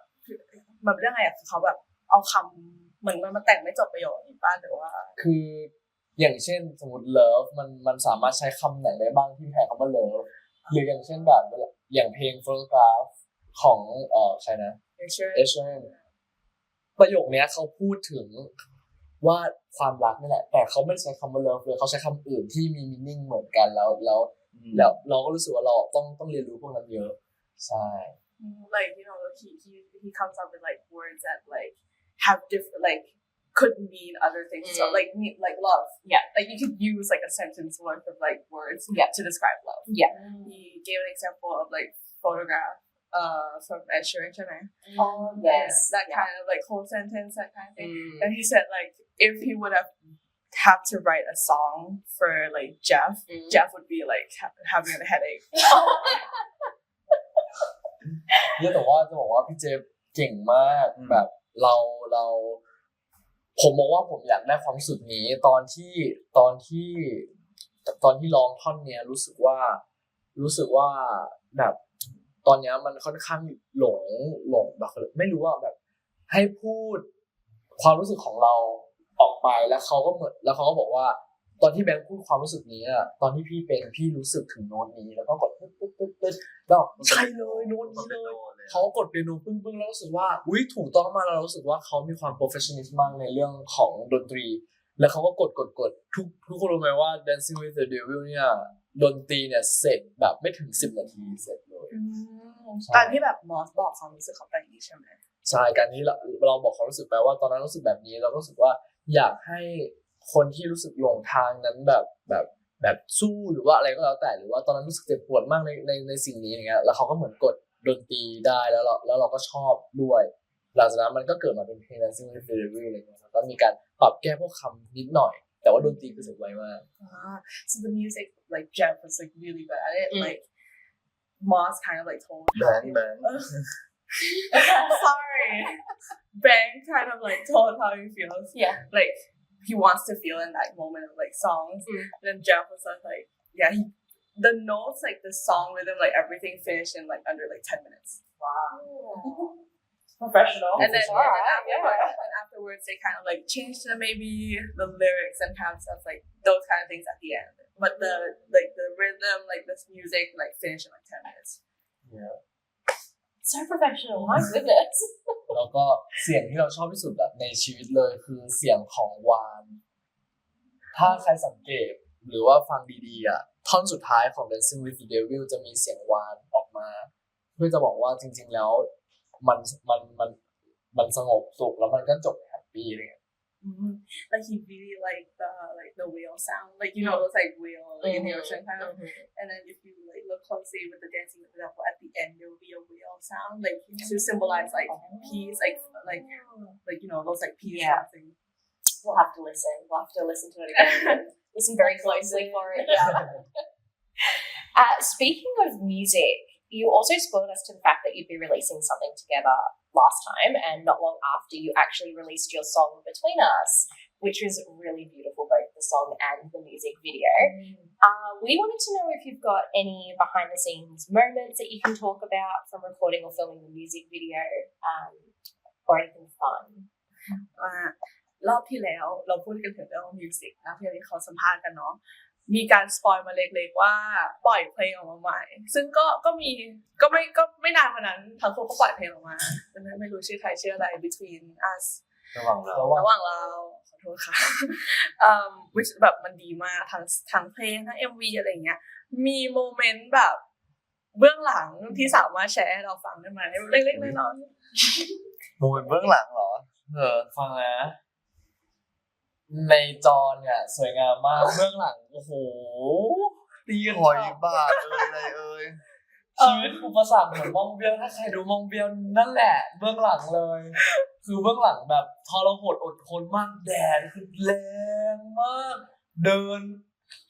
เรื่องไงอ่ะคือเขาแบบเอาคำเหมือนมันมาแต่งไม่จบประโยคนี้ป่ะหรือว่าคืออย่างเช่นสมมติ love มันสามารถใช้คำไหนได้บ้างที่แทนคำว่า love หรืออย่างเช่นแบบอย่างเพลง photograph ของใครนะ Asian ประโยคนี้เขาพูดถึงว่าความรักนี่แหละแต่เขาไม่ใช้คำว่า love เลยเขาใช้คำอื่นที่มี meaning เหมือนกันแล้วเราก็รู้สึกว่าเราต้องเรียนรู้พวกนั้นเยอะใช่ like you know he comes up with like words that like have different like could mean other things so like love like you could use like a sentence worth of like words to describe love he gave an example of like photograph from Ed Sheeran Oh yes, that kind of like whole sentence that kind of thing and he said like if he would have to write a song for like Jeff would be like having a headache เนี่ยแต่ว่าจะบอกว่าพี่เจเก่งมากแบบเราผมมองว่าผมอยากได้ความรู้สึกนี้ตอนที่ร้องท่อนเนี้ยรู้สึกว่าแบบตอนเนี้ยมันค่อนข้างหลงแบบไม่รู้ว่าแบบให้พูดความรู้สึกของเราออกไปแล้วเขาก็บอกว่าตอนที่แบงค์พูดความรู้สึกนี้อ่ะตอนที่พี่รู้สึกถึงโน้ตนี้แล้วก็กดปึ๊ดแล้วใช่เลยโน้ตนี้เลยเขากดเปียโนปึ้งแล้วรู้สึกว่าอุ๊ยถูกต้องมากแล้วรู้สึกว่าเขามีความ professionalism มากในเรื่องของดนตรีแล้วเขาก็กดทุกคนรู้ไหมว่า Dancing with the Devil เนี่ยดนตรีเนี่ยเสร็จแบบไม่ถึง10นาทีเสร็จเลยการที่แบบมอสบอกความรู้สึกเขาแบบนี้ใช่ไหมใช่การที่เราบอกความรู้สึกไปว่าตอนนั้นรู้สึกแบบนี้เราก็รู้สึกว่าอยากให้คนที่รู้สึกหลงทางนั้นแบบสู้หรือว่าอะไรก็แล้วแต่หรือว่าตอนนั้นรู้สึกเจ็บปวดมากในสิ่งนี้อย่างเงี้ยแล้วเขาก็เหมือนกดดนตรีได้แล้วเราก็ชอบด้วยหลังจากนั้นมันก็เกิดมาเป็นเพลง Dancing with the Devil อะไรเงี้ยแล้วก็มีการปรับแก้พวกคำนิดหน่อยแต่ว่าดนตรีคือสุดไวมาก so the music like Jeff was like really good at it like Mos kind of like told Bang sorry Bang kind of like told how he feels like he wants to feel in that moment of like songs then Jeff was like the notes like the song rhythm like everything finished in like under like 10 minutes Professional. And then afterwards they kind of like changed maybe the lyrics and kind of stuff like those kind of things at the end but the rhythm like this music like finished in like 10 minutes so professional my goodness แล้วก็เสียงที่เราชอบที่สุดในชีวิตเลยคือเสียงของวานถ้าใครสังเกตหรือว่าฟังดีๆท่อนสุดท้ายของ Dancing with the Devil จะมีเสียงวานออกมาเพื่อจะบอกว่าจริงๆแล้วมันสงบสุขแล้วมันก็จบแฮปปี้อะไรเงี้ย Like he really liked the whale sound, like you know those like whale like in the ocean kind of. And then if you like look closely with the dancing, for example, at the end there will be a whale sound, like to symbolize like peace, like you know those like peace dancing. We'll have to listen. We'll have to listen to it again. Listen very closely for it. Yeah. Speaking of music, you also spoiled us to the fact that you'd be releasing something together last time, and not long after you actually released your song Between Us, which was really beautiful, both the song and the music video. We wanted to know if you've got any behind the scenes moments that you can talk about from recording or filming the music video, or anything fun. รอบที่แล้วเราพูดกันถึงเรื่องมิวสิกนะที่เขาสัมภาษณ์กันเนาะมีการสปอยมาเล็กๆว่าปล่อยเพลงออกมาใหม่ซึ่งก็ไม่นานวันนั้นทั้งคู่ก็ปล่อยเพลงออกมาไม่รู้ชื่อไทยชื่ออะไร Between Us ระหว่างเรา ขอโทษค่ะwhich แบบมันดีมากทั้งเพลงทั้ง MV อะไรเงี้ยมีโมเมนต์แบบเบื้องหลังที่สามารถแชร์ให้เราฟังได้ไหมเล็กๆน้อยๆ โมเมนต์เบื้องหลังเหรอฟังนะในจอเนี่ยสวยงามมากเบื้องหลังโอ้โหตีกัน หอยบาทเลยชีวิตอุปสรรคเหมือนมองเบี้ยวถ้าใครดูมองเบี้ยวนั่นแหละเบื้องหลังเลยคือเบื้องหลังแบบทรหดอดทนมากแดดคือแรงมากเดิน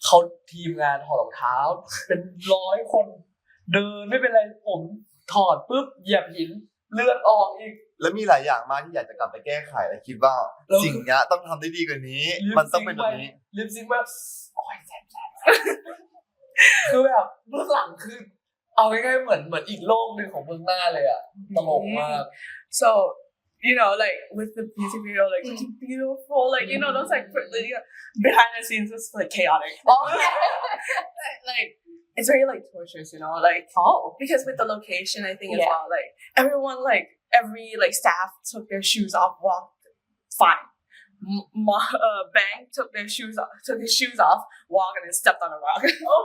เขาทีมงานถอดรองเท้าเป็น100 คนเดินไม่เป็นไรผมถอดปุ๊บเหยียบหินเลือดออกอีกแล้วมีหลายอย่างมากที่อยากจะกลับไปแก้ไขและคิดว่าสิ่งนี้ต้องทำได้ดีกว่านี้มันต้องเป็นแบบนี้ลิปซิงค์แบบโอ้ยแสบคือแบบเบื้องหลังคือเอาง่ายๆเหมือนอีกโลกนึงของเบื้องหน้าเลยอ่ะตลกมาก so you know like with the music video like looking beautiful like you know those like behind the scenes was like chaotic like it's very like torturous you know like because with the location I think as well like everyone like every like staff took their shoes off walked fine Bank took his shoes off walked and then stepped on a rock no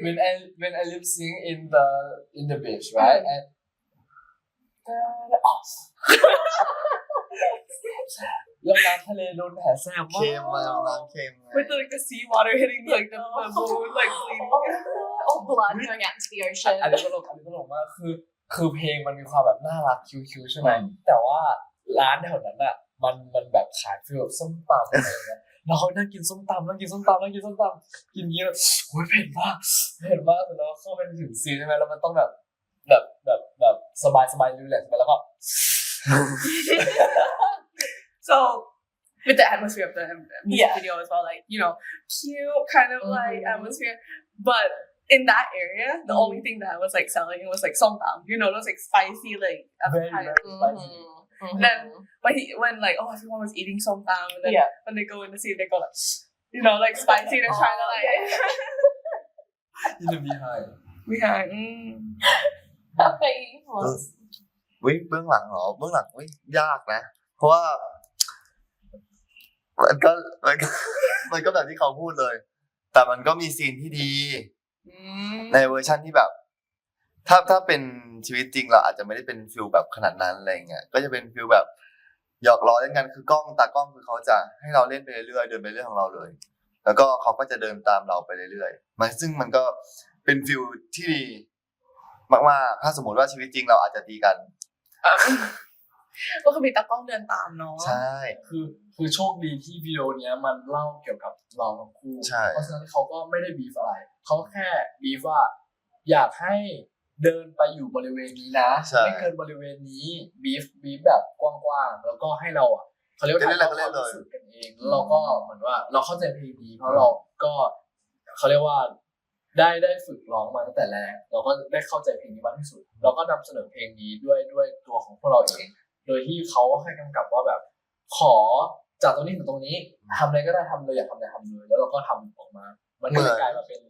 when I lip sync in the beach right andแล้วน้ำทะเลโดนแผลแสบมากเค็มมาน้ำเค็ม with like the sea water hitting like the moon like bleeding blood going out to the ocean อันนี้ก็ลงมากคือเพลงมันมีความแบบน่ารักคิวๆใช่ไหมแต่ว่าร้านแถวนั้นอ่ะมันแบบขายฟีลแบบส้มตำอะไรเงี้ยแล้วเขานั่งกินส้มตำกินเยอะโอ้ยเผ็ดมากแล้วเข้าไปถึงซีนใช่ไหมแล้วมันต้องแบบสบายรีแลกซ์ไปแล้วก็ so with the atmosphere of the music video as well like you know cute kind of like atmosphere but in that area the only thing that was like selling was like somtam you know those like spicy like very spicy then when like everyone was eating somtam and then when they go in the scene they go like you know like spicy they're trying to like in the behind เบื้องหลังเหรอเบื้องหลังยากนะเพราะว่ามันก็แบบที่เขาพูดเลยแต่มันก็มีซีนที่ดีในเวอร์ชันที่แบบถ้าเป็นชีวิตจริงเราอาจจะไม่ได้เป็นฟิลแบบขนาดนั้นอะไรเงี้ยก็จะเป็นฟิลแบบหยอกล้อเล่นกันคือกล้องตากล้องคือเขาจะให้เราเล่นไปเรื่อยๆเดินไปเรื่อยของเราเลยแล้วก็เขาก็จะเดินตามเราไปเรื่อยๆซึ่งมันก็เป็นฟิลที่ดีมากๆถ้าสมมติว่าชีวิตจริงเราอาจจะตีกันก็คือมีตากล้องเดินตามเนาะใช่คือโชคดีที่วิดีโอเนี้ยมันเล่าเกี่ยวกับเราทั้งคู่เพราะฉะนั้นเขาก็ไม่ได้บีฟอะไรเขาแค่บีฟว่าอยากให้เดินไปอยู่บริเวณนี้นะไม่เกินบริเวณนี้บีฟแบบกว้างๆแล้วก็ให้เราอ่ะเขาเรียกว่าถ่ายทอดความรู้สึกกันเองแล้วเราก็เหมือนว่าเราเข้าใจเพลงนี้เพราะเราก็เขาเรียกว่าได้ฝึกร้องมาตั้งแต่แรกเราก็ได้เข้าใจเพลงนี้มากที่สุดเราก็นำเสนอเพลงนี้ด้วยตัวของพวกเราเองโดยที่เขาให้กำกับว่าแบบขอจากตรงนี้ถึงตรงนี้ทำอะไรก็ได้ทำเลยอยากทำอะไรทำเลยแล้วเราก็ทำออกมามันก็กลายมาเป็น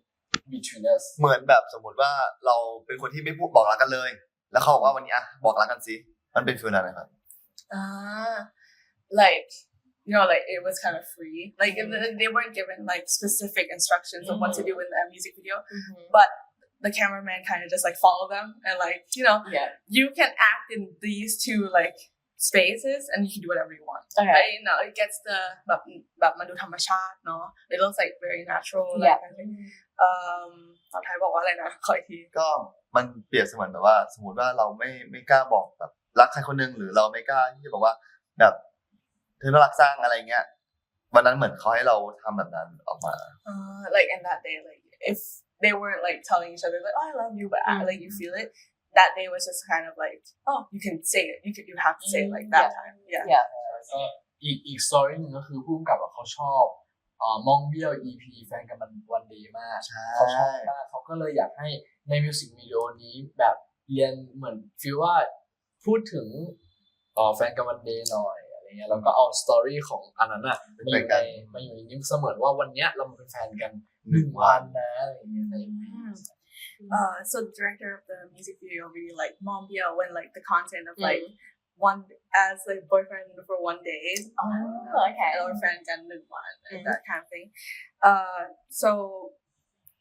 between us เหมือนแบบสมมติว่าเราเป็นคนที่ไม่พูดบอกรักกันเลยแล้วเขาบอกว่าวันนี้บอกรักกันสิมันเป็นฟีลนั้นไหมครับlike you know like it was kind of free like they weren't given like specific instructions of what to do in the music video but the cameraman kind of just like follow them and like you know you can act in these two like spaces and you can do whatever you want. Okay. But, you know, it gets the แบบมันดูธรรมชาติเนาะ it looks like very natural Yeah. like I think ตอนไทยบอกว่าอะไรนะขออีกที ก็มันเปรียบเสมือนแบบว่าสมมติว่าเราไม่กล้าบอกแบบรักใครคนหนึงหรือเราไม่กล้าที่จะบอกว่าแบบเธอน่ารักสร้างอะไรเงี้ยวันนั้นเหมือนเขาให้เราทำแบบนั้นออกมา like in that day like if they weren't like telling each other like oh I love you but like you feel it that day was just kind of like oh you can say it you have to say it like that time yeah ก็อีกสตอรี่นึงก็คือผู้กำกับเขาชอบมองเบี้ยว EP แฟนกันมันวันดีมากเขาชอบมากเขาก็เลยอยากให้ในมิวสิกวิดีโอนี้แบบเรียนเหมือนฟีลว่าพูดถึงแฟนกันวันดีหน่อยอะไรเงี้ยแล้วก็เอาสตอรี่ของอันนั้นน่ะมาอยู่ในนี้เสมือนว่าวันเนี้ยเรามาเป็นแฟนกัน1 วันนะอะไรอย่างเงี้ย so the director of the music video really like Mom Bio when like the content of like one as like boyfriend for 1 day okay. or friend and 1 วัน that kind of thing so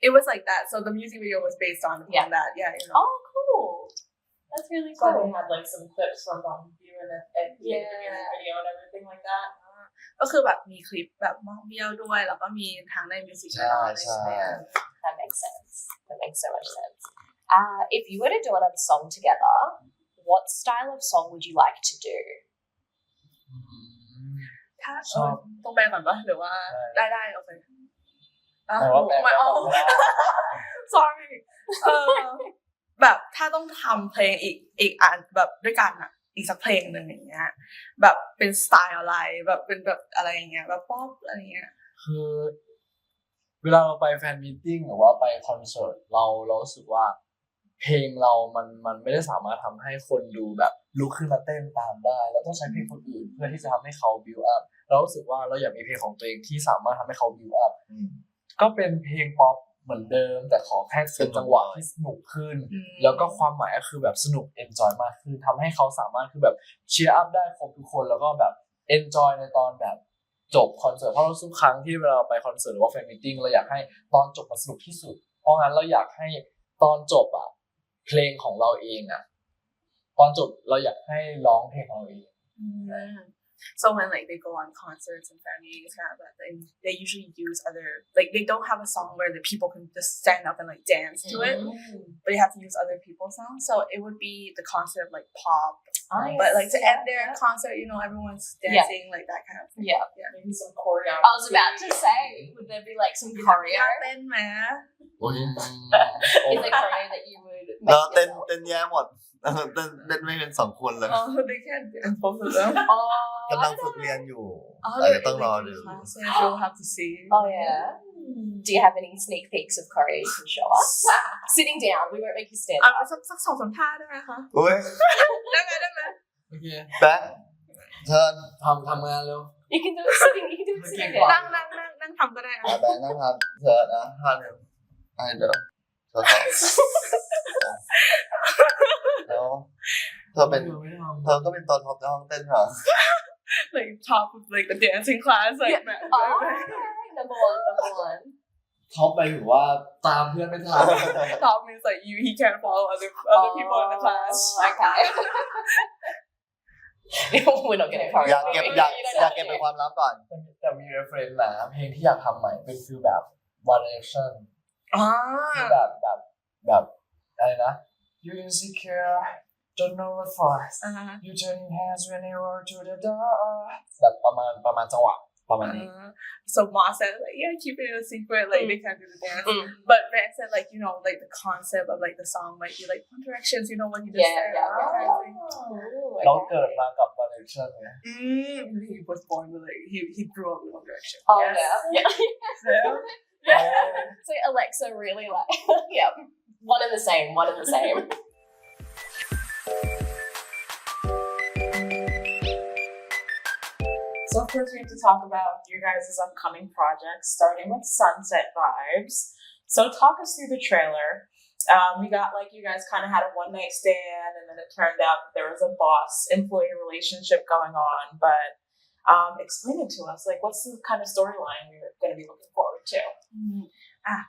it was like that so the music video was based on that yeah you know. Oh cool that's really So cool they had like some clips from Bamboo and the music video and everything like that. ก็คือแบบมีคลิปแบบมองเบี้ยวด้วยแล้วก็มีทั้งในมิวสิกวิดีโอด้วย ใช่ that makes sense that makes so much sense if you were to do another song together what style of song would you like to do ถ้าต้องแปลก่อนปะหรือว่าได้โอเคไม่เอา sorry แบบถ้าต้องทำเพลงอีกอันแบบด้วยกันอะอีกสักเพลงหนึ่งอย่างเงี้ยแบบเป็นสไตล์อะไรแบบเป็นแบบอะไรอย่างเงี้ยแบบป๊อปอะไรเงี้ย คือเวลาเราไปแฟนมีตติ้งหรือว่าไปคอนเสิร์ตเรารู้สึกว่าเพลงเรามันไม่ได้สามารถทำให้คนดูแบบลุกขึ้นมาเต้นตามได้เราต้องใช้เพลงคนอื่นเพื่อที่จะทำให้เขาบิวอัพเรารู้สึกว่าเราอยากมีเพลงของตัวเองที่สามารถทำให้เขาบิวอัพก็เป็นเพลงป๊อปเหมือนเดิมแต่ขอแค่เป็นจังหวะที่สนุกขึ้นแล้วก็ความหมายก็คือแบบสนุกเอนจอยมากขึ้นทำให้เขาสามารถคือแบบเชียร์อัพได้ครบทุกคนแล้วก็แบบเอนจอยในตอนแบบจบคอนเสิร์ตเพราะทุกครั้งที่เวลาเราไปคอนเสิร์ตหรือว่าแฟนมีตติ้งเราอยากให้ตอนจบมันสนุกที่สุดเพราะงั้นเราอยากให้ตอนจบอะเพลงของเราเองอะตอนจบเราอยากให้ร้องเพลงของเราเอง So when like they go on concerts and fan meetings kind of thing, they usually use other like they don't have a song where the people can just stand up and like dance to it, but they have to use other people's songs. So it would be the concept of like pop, but like to end their concert, you know, everyone's dancing like that kind of thing. Yeah. Maybe some choreo. I was about to say would there be like some choreo Happen, man. โอ้ย is there choreo that you would เรา make เต้น yourself? แย่หมดเต้นไม่เป็น2 คนเลย Oh, they can't dance both of them. กำลังฝึกเรียนอยู่ Oh, อาจ they're จะต้องรอ in ดู classes. You'll have to see. Oh yeah. Do you have any sneak peeks of choreo you can show us? Sitting down, we won't make you stand up. สัก2-3 ท่าได้ไหมคะ โอ้ย ได้ไหม โอเค แบงค์เชิญ ทำงานเร็ว You can do it sitting. You can do it sitting Okay. down. นั่งทำก็ได้ แบงค์นั่งทำเชิญนะท่านเดียวเดี๋ยวเชิญแล้วเธอก็เป็นตัวท็อปในห้องเต้นเหรอ like top of like the dancing class like Yeah. Oh, number one. ท็อปไปถือว่าตามเพื่อนไม่ทัน top means like he can't follow other people in the class. Okay. We're not getting choreo. อยากเก็บเป็นความลับก่อน แต่มี reference นะเพลงที่อยากทำใหม่เป็นฟีลแบบ One Direction ที่แบบอะไรนะ You insecure don't know what for you turning hands when you walk to the door แบบประมาณจังหวะประมาณนี้ So Mos said like yeah keep it a secret like they can't do the dance but Van said like you know like the concept of like the song might be like One Directions you know when you just said Oh, เราเกิดมากับ One Direction ไง he was born with like he grew up with One Direction Oh yes. yeah. So Alexa really like yeah, one and the same. So of course we have to talk about your guys' upcoming projects, starting with SunsetxVibes. So talk us through the trailer. We got like you guys kind of had a one-night stand, and then it turned out that there was a boss-employee relationship going on. But explain it to us. Like, what's the kind of storyline we're going to be looking forward to?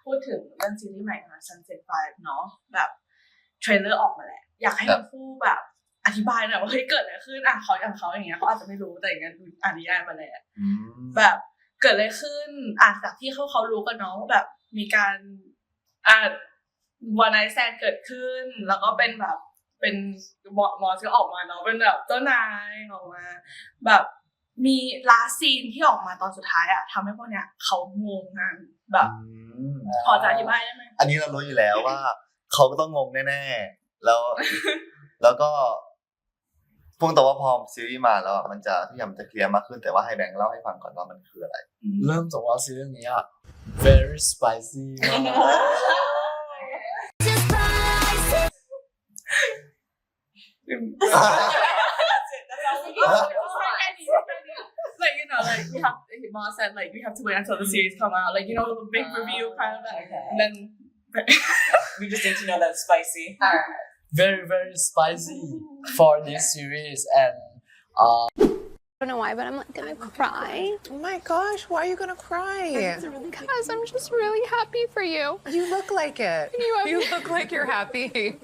พูดถึงเรื่องซีรีส์ใหม่ของ SunsetxVibes เนาะแบบเทรลเลอร์ออกมาแล้วอยากให้ทั้งคู่แบบอ อธิบายหน่อยว่าเฮ้ยเกิดอะไรขึ้นเขาอย่างเงี้ยเขาอาจจะไม่รู้แต่อย่างเงี้ยอ่านนิยายมาแล้วแบบเกิดอะไรขึ้นจากที่เขารู้กันเนาะแบบมีการวันไนท์แซนเกิดขึ้นแล้วก็เป็นแบบเป็นมอสก็ออกมาเนาะเป็นแบบเจ้านายออกมาแบบมีลาซีนที่ออกมาตอนสุดท้ายทำให้พวกเนี้ยเขางงกันแบบพอจะอธิบายได้ไหมอันนี้เรารู้อยู่แล้วว่าเขาก็ต้องงงแน่ๆแล้วก็พูดตรงว่าพอซีรีส์มาแล้วมันจะทุกอย่างมันจะเคลียร์มากขึ้นแต่ว่าให้แบงค์เล่าให้ฟังก่อนว่ามันคืออะไรเริ่มจากว่าซีรีส์นี้very spicy มากlike like we have Mos said like we have to wait until the series come out like the big review kind of that and then we just need to know that's spicy. very very spicy for this series and I don't know why, but I'm like gonna cry. Oh my gosh, why are you gonna cry? Because I'm just really happy for you. You look like it. You look like you're happy.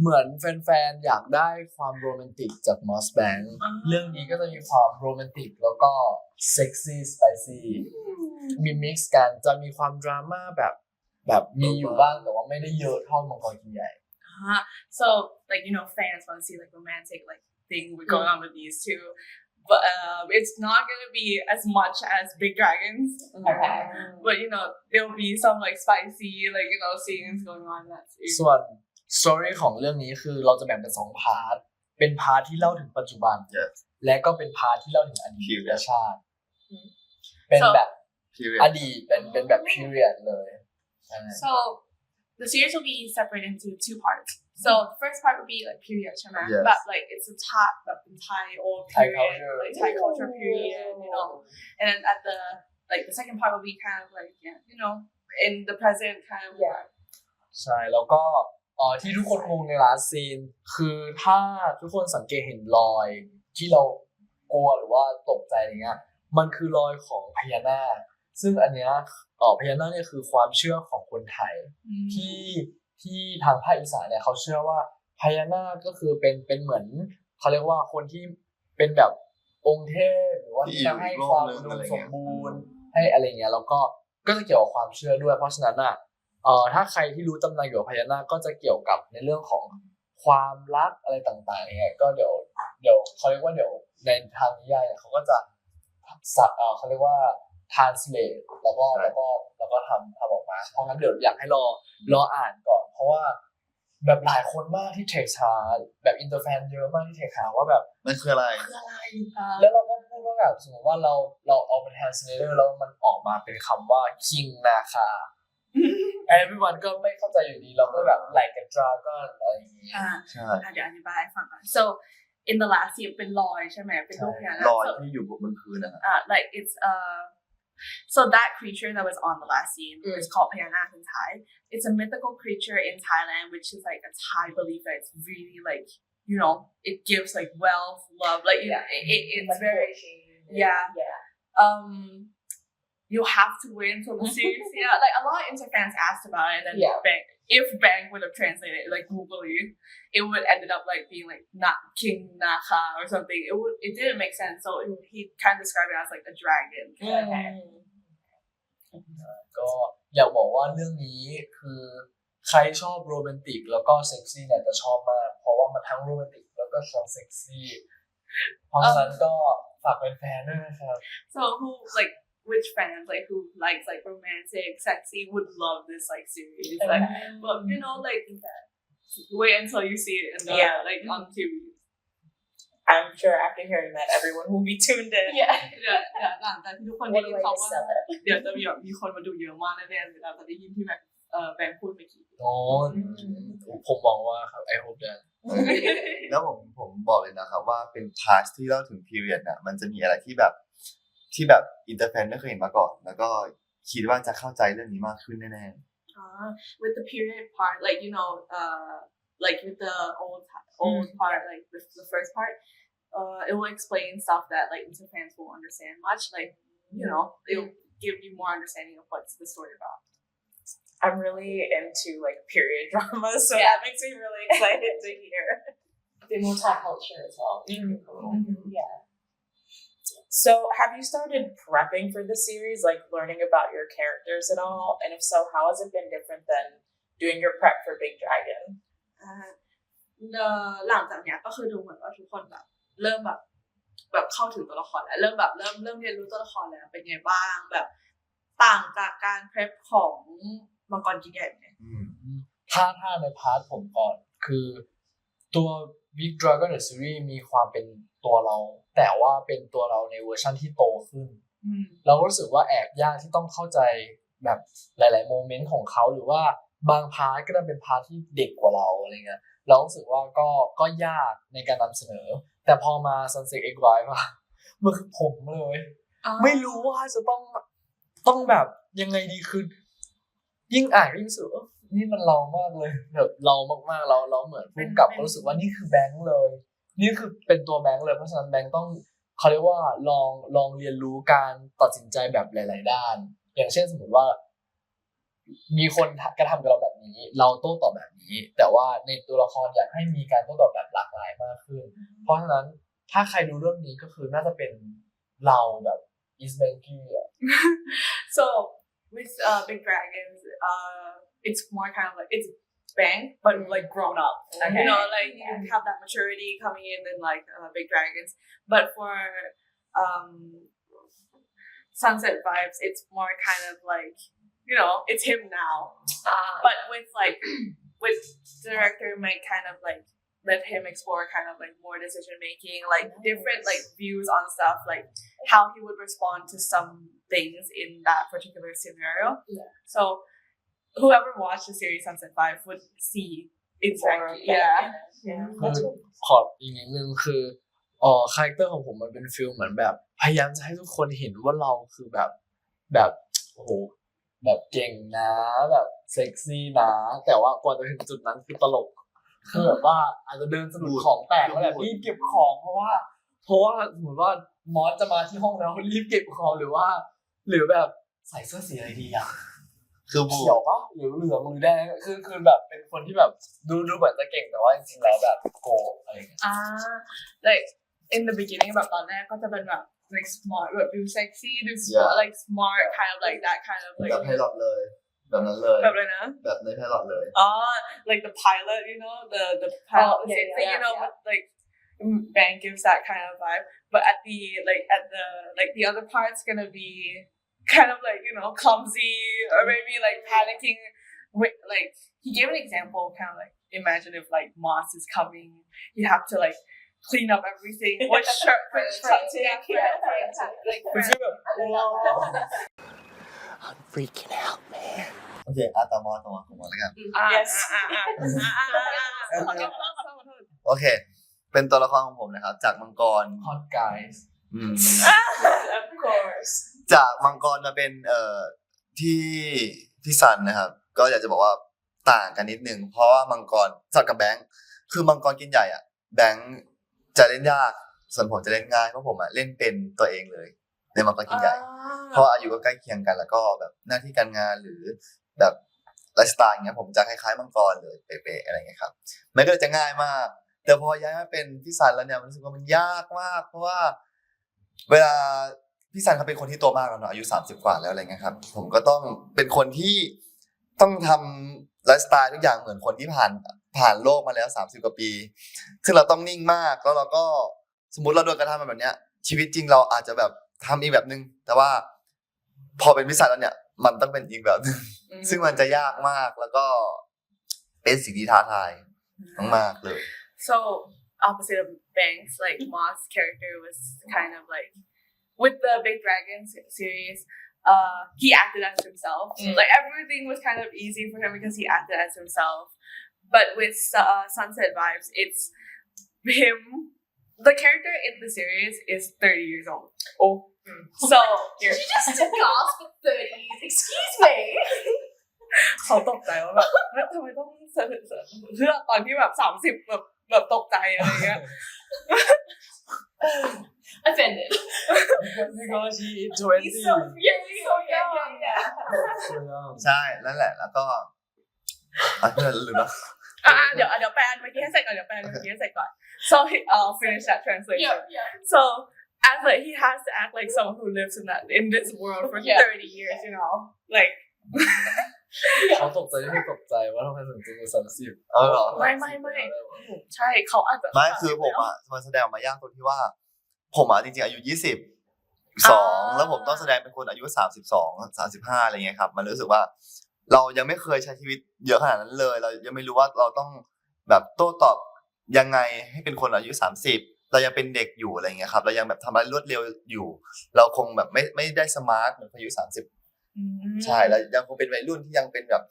เหมือนแฟนๆอยากได้ความโรแมนติกจาก Mos Bank เรื่องนี้ก็จะมีความโรแมนติกแล้วก็เซ็กซี่สไปซี่มีมิกซ์กันจะมีความดราม่าแบบมีอยู่บ้างแต่ว่าไม่ได้เยอะเท่ามังกรกินใหญ่ so like fans want to see like romantic like thing going on with these two but it's not gonna be as much as Big Dragons but there'll be some like spicy like scenes going on in that series ส่วนสตอรี่ของเรื่องนี้คือเราจะแบ่งเป็น2พาร์ทเป็นพาร์ทที่เล่าถึงปัจจุบันและก็เป็นพาร์ทที่เล่าถึงอดีตชาติเป็นแบบอดีตเป็นแบบ period เลย so the series will be separated into 2 parts so the first part will be like period ใช่ไหมแบบ like it's a Thai แบบเป็น Thai old period like Thai culture period and then at the like the second part will be kind of like in the present kind of ใช่แล้วก็ที่ทุกคนงงในลาซีนคือถ้าทุกคนสังเกตเห็นรอยที่เรากลัวหรือว่าตกใจอะไรเงี้ยมันคือรอยของพญานาคซึ่งอันเนี้ยพญานาคเนี่ยคือความเชื่อของคนไทยที่ทางภาคอีสานเนี่ยเขาเชื่อว่าพญานาคก็คือเป็นเหมือนเขาเรียกว่าคนที่เป็นแบบองค์เทพหรือว่าที่จะให้ความอุดมสมบูรณ์ให้อะไรเงี้ยแล้วก็จะเกี่ยวกับความเชื่อด้วยเพราะฉะนั้นถ้าใครที่รู้ตำนานเกี่ยวกับพญานาคก็จะเกี่ยวกับในเรื่องของความรักอะไรต่างๆเนี่ยก็เดี๋ยวเขาเรียกว่าเดี๋ยวในทางนิยายเขาก็จะเขาเรียกว่า translate แล้วก็ทำออกมาเพราะงั้นเดี๋ยวอยากให้รออ่านก่อนเพราะว่าแบบหลายคนมากที่เทคหาแบบอินเตอร์แฟนเยอะมากที่เทคหาว่าแบบมันคืออะไรแล้วเราก็พูดว่าแบบสมมติว่าเราเอาเป็น translator แล้วมันออกมาเป็นคำว่า king นาคาeveryone ก็ไม่เข้าใจอยู่ดีเราก็แบบ like a dragon อะไรอย่างงี้ใช่เดี๋ยวอธิบายให้ฟังก่อน so in the last scene เป็นรอยใช่ไหมเป็นรูปพญานาครอยที่อยู่บนพื้นนะlike it's so that creature that was on the last scene is called Payanak in Thai it's a mythical creature in Thailand which is like a Thai belief that it's really like it gives like wealth love like it's very you have to wait until the series like a lot of interfans asked about it and then if Bank would have translated it like googly it would ended up like being like not King Naka or something it didn't make sense so he kind of described it as like a dragon ก็อยากบอกว่าเรื่องนี้คือใครชอบโรแมนติกแล้วก็เซ็กซี่เนี่ยจะชอบมากเพราะว่ามันทั้งโรแมนติกแล้วก็ทั้งเซ็กซี่เพราะฉะนั้นก็ฝากเป็นแฟนด้วยนะครับ so who like which fans like who likes like romantic sexy would love this like series like but like wait until you see it in the like on TV I'm sure after hearing that everyone will be tuned in หลังจากที่ทุกคนได้ยินเขาว่าเดี๋ยวจะมีคนมาดูเยอะมากแน่ๆเวลาจะได้ยินที่แบบแบงค์พูดเมื่อกี้ผมมองว่าครับ I hope that แล้วผมบอกเลยนะครับว่าเป็นพาร์ทที่เล่าถึง period น่ะมันจะมีอะไรที่แบบอินเตอร์แฟนไม่เคยเห็นมาก่อนแล้วก็คิดว่าจะเข้าใจเรื่องนี้มากขึ้นแน่ๆwith the period part like like with the old part like with the first part it will explain stuff that like interfans won't understand much like it'll give you more understanding of what's the story about I'm really into like period drama so that makes me really excited to hear bit more Thai culture as well. Yeah. So, have you started prepping for the series, like learning about your characters at all? And if so, how has it been different than doing your prep for Big Dragon? หลังจากเนี้ยก็คือดูเหมือนว่าทุกคนแบบเริ่มแบบเข้าถึงตัวละครแล้วเริ่มเรียนรู้ตัวละครแล้วเป็นไงบ้างแบบต่างจากการเพรพของมังกรกินใหญ่ไหมถ้าในพาร์ทผมก่อนคือตัว Big Dragon The Series มีความเป็นตัวเราแต่ว่าเป็นตัวเราในเวอร์ชันที่โตขึ้นเราก็รู้สึกว่าแอบยากที่ต้องเข้าใจแบบหลายๆโมเมนต์ของเขาหรือว่าบางพาร์ทก็จะเป็นพาร์ทที่เด็กกว่าเราอะไรเงี้ยเรารู้สึกว่าก็ยากในการนำเสนอแต่พอมา SunsetxVibes อ่ะมันคือผมเลยไม่รู้ว่าจะต้องแบบยังไงดีคือยิ่งอ่านยิ่งรู้สึกนี่มันเรามากเลยแบบเรามากๆเราเหมือนพุ่งกลับรู้สึกว่านี่คือแบงค์เลยนี่คือเป็นตัวแบงค์เลยเพราะฉะนั้นแบงค์ต้องเขาเรียกว่าลองเรียนรู้การตัดสินใจแบบหลายๆด้านอย่างเช่นสมมติว่ามีคนกระทำกับเราแบบนี้เราโต้ตอบแบบนี้แต่ว่าในตัวละครอยากให้มีการโต้ตอบแบบหลากหลายมากขึ้นเพราะฉะนั้นถ้าใครดูเรื่องนี้ก็คือน่าจะเป็นเราแบบ East Banky อ่ะ So with Big Dragons it's more kind of like it's Bank but like grown up you know like you have that maturity coming in like Big Dragons but for SunsetxVibes it's more kind of like you know it's him now but with director might kind of like let him explore kind of like more decision making like different like views on stuff like how he would respond to some things in that particular scenario so whoever watched the series SunsetxVibes would see exactlyคือขออีกนิดนึงคือคาแรคเตอร์ของผมมันเป็นฟีลเหมือนแบบพยายามจะให้ทุกคนเห็นว่าเราคือแบบโอ้โหแบบเก่งนะแบบเซ็กซี่นะแต่ว่ากว่าจะถึงจุดนั้นคือตลกคือแบบว่าอาจจะเดินสะดุดของแตกแล้วแบบรีบเก็บของเพราะว่าสมมติว่ามอสจะมาที่ห้องแล้วรีบเก็บของหรือแบบใส่เสื้อสีอะไรดีอ่ะคือเขียวปะหรือเหลืองหรือแดงคือแบบเป็นคนที่แบบดูเหมือนจะเก่งแต่ว่าจริงๆแล้วแบบโกอะไรอย่างเงี้ยlike in the beginning แบบตอนแรกก็จะเป็นแบบ like smart แบบดู sexy ดู like smart kind of like that kind of like แบบให้หลอดเลยแบบนั้นเลย แบบเลยนะแบบในให้หลอดเลย like the pilot you know the pilot you know like Bank gives that kind of vibe but at the other part's gonna be kind of like you know clumsy or maybe like panicking like he gave an example kind of like imagine if like Mos is coming you have to like clean up everything what shirt take like I'm freaking out, man. โอเคต่อมาแล้วกัน yes โอเคเป็นตัวละครของผมนะครับจากมังกร Hot guys of course จากมังกรมาเป็นที่ซันนะครับก็อยากจะบอกว่าต่างกันนิดนึงเพราะว่ามังกรสัตว์กับแบงค์คือมังกรกินใหญ่อ่ะแบงค์จะเล่นยากส่วนผมจะเล่นง่ายเพราะผมเล่นเป็นตัวเองเลยในมังกรกินใหญ่เพราะอายุก็ใกล้เคียงกันแล้วก็แบบหน้าที่การงานหรือแบบไลฟ์สไตล์เงี้ยผมจะคล้ายๆมังกรเลยเป๊ะๆอะไรเงี้ยครับมันก็จะง่ายมากแต่พอย้ายมาเป็นพี่ซันแล้วเนี่ยรู้สึกว่ามันยากมากเพราะว่าเวลาพี่ซันเขาเป็นคนที่โตมากแล้วเนาะอายุ30กว่าแล้วอะไรเงี้ยครับผมก็ต้องเป็นคนที่ต้องทำไลฟ์สไตล์ทุกอย่างเหมือนคนที่ผ่านโลกมาแล้ว30กว่าปีซึ่งเราต้องนิ่งมากแล้วเราก็สมมุติเราโดนกระทำแบบเนี้ยชีวิตจริงเราอาจจะแบบทำอีกแบบนึงแต่ว่าพอเป็นพี่ซันแล้วเนี่ยมันต้องเป็นอีกแบบนึงซึ่งมันจะยากมากแล้วก็เป็นสิ่งที่ท้าทายมากๆเลย so opposite of Banks like Mos character was kind of like with the Big Dragon series he acted as himself like everything was kind of easy for him because he acted as himself but with SunsetxVibes it's him the character in the series is 30 years old so did you just gasp for 30s excuse me เขาตกใจว่าแบบทำไมต้องเพื่อตอนที่แบบ30แบบตกใจอะไรเงี้ย offended because he is 20 he's so young ใช่นั่นแหละแล้วก็เพื่อนลืมแล้ว เดี๋ยวแปลเมื่อกี้ให้เสร็จก่อนso I'll finish that translation so as like he has to act like someone who lives in this world for 30 years you know like เขาตกใจไม่ตกใจว่าทำไมถึงจะ30เหรอไม่ใช่เขาอาจจะไม่คือผมอ่ะมันแสดงออกมายากตรงที่ว่าผมอ่ะจริงๆอายุ22แล้วผมต้องแสดงเป็นคนอายุ32 35อะไรเงี้ยครับมันรู้สึกว่าเรายังไม่เคยใช้ชีวิตเยอะขนาดนั้นเลยเรายังไม่รู้ว่าเราต้องแบบโต้ตอบยังไงให้เป็นคนอายุ30เรายังเป็นเด็กอยู่อะไรเงี้ยครับเรายังแบบทำอะไรรวดเร็วอยู่เราคงแบบไม่ได้สมาร์ทเหมือนอายุ30ใช่แล้วยังคงเป็นวัยรุ่นที่ยังเป็นแบบ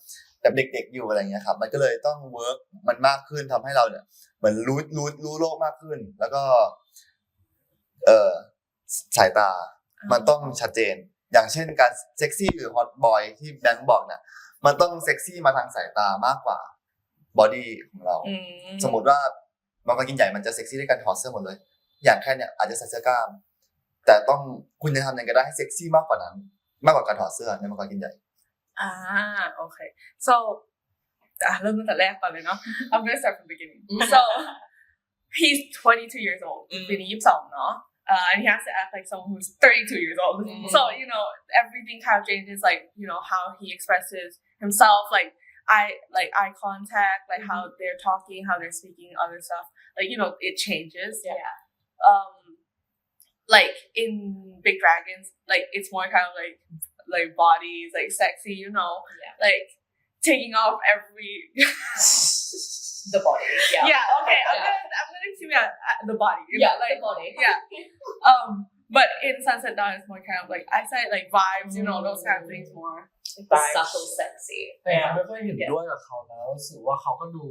เด็กๆอยู่อะไรเงี้ยครับมันก็เลยต้องเวิร์กมันมากขึ้นทำให้เราเนี่ยเหมือนรู้โลกมากขึ้นแล้วก็สายตามันต้องชัดเจนอย่างเช่นการเซ็กซี่หรือฮอตบอยที่แบงค์บอกเนี่ยมันต้องเซ็กซี่มาทางสายตามากกว่าบอดี้ของเราสมมติว่าบางคนกินใหญ่มันจะเซ็กซี่ด้วยการถอดเสื้อหมดเลยอย่างแค่เนี่ยอาจจะใส่เสื้อกล้ามแต่ต้องคุณจะทำยังไงก็ได้ให้เซ็กซี่มากกว่านั้นมากกว่าการถอดเสื้อในบางคนกินใหญ่โอเค so เริ่มตั้งแต่แรกก่อนเลยเนาะ I'm gonna start from the beginning so he's 22 years old ปีนี้22เนาะand he has to act like someone who's 32 years old. So, you know, everything kind of changes, like, you know, how he expresses himself, like eye contact, like how they're talking, how they're speaking, other stuff. Like, you know, it changes. Yeah. Like in Big Dragons, like it's more kind of like bodies, like sexy, you know, like taking off every the body. Yeah. Okay. I'm gonna keep it at the body. Yeah, like the body. Yeah. But in Sunset Dawn, it's more kind of like I said, like vibes, you know, those kind of things more. Vibes. Subtle, sexy. แต่ไม่ค่อยเห็นด้วยกับเขานะรู้สึกว่าเขาก็ดู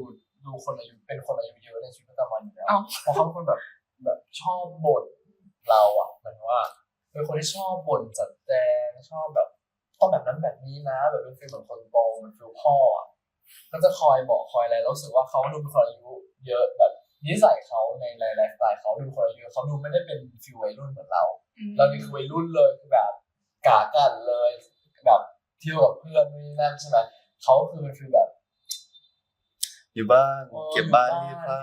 คนอายุเป็นคนอายุเยอะในชีวิตประจำวันอยู่แล้วเพราะเขาเป็นคนแบบชอบบ่นเราอ่ะเหมือนว่าเป็นคนที่ชอบบ่นจัดแจงชอบแบบต้องแบบนั้นแบบนี้นะแบบเป็นฟีลเหมือนคนโตเหมือนฟีลพ่ออ่ะก็จะคอยบอกคอยอะไรแล้วรู้สึกว่าเขาดูเป็นคนอายุเยอะแบบนิสัยเขาในไลฟ์สไตล์เขาดูคนอายุเขาดูไม่ได้เป็นฟีลวัยรุ่นเหมือนเรานี่คือวัยรุ่นเลยคือแบบกากันเลยแบบเที่ยวกับเพื่อนนี่นั่นใช่ไหมเขาคือเป็นฟีลแบบอยู่บ้านเก็บบ้านรีดผ้า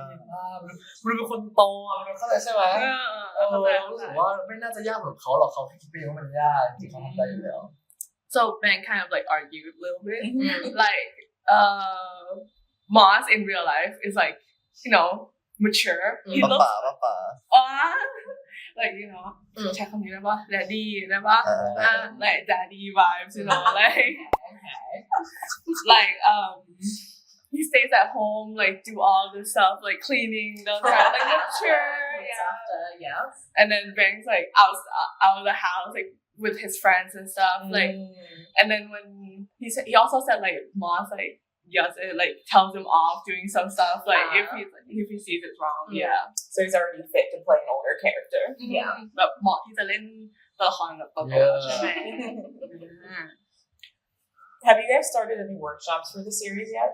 มันเป็นคนโตอ่ะมันเข้าใจใช่ไหมรู้สึกว่าไม่น่าจะยากเหมือนเขาหรอกเขาแค่คิดไปเองว่ามันยากจริงๆเขาทำได้อยู่แล้ว So Ben kind of like argued a little bit like Mos in real life is like you know mature he looks ป่าlike you know ใช้คำนี้ได้ปะ daddy ได้ปะlike daddy vibes you know like he stays at home like do all this stuff like cleaning those kind of like mature yes and then Bang's like out of the house like with his friends and stuff like and then when he also said like Mos like yes it like tells him off doing some stuff like if he sees it's wrong so he's already fit to play an older character แบบเหมาะที่จะเล่นตัวละครแบบโตๆใช่ไหม Have you guys started any workshops for the series yet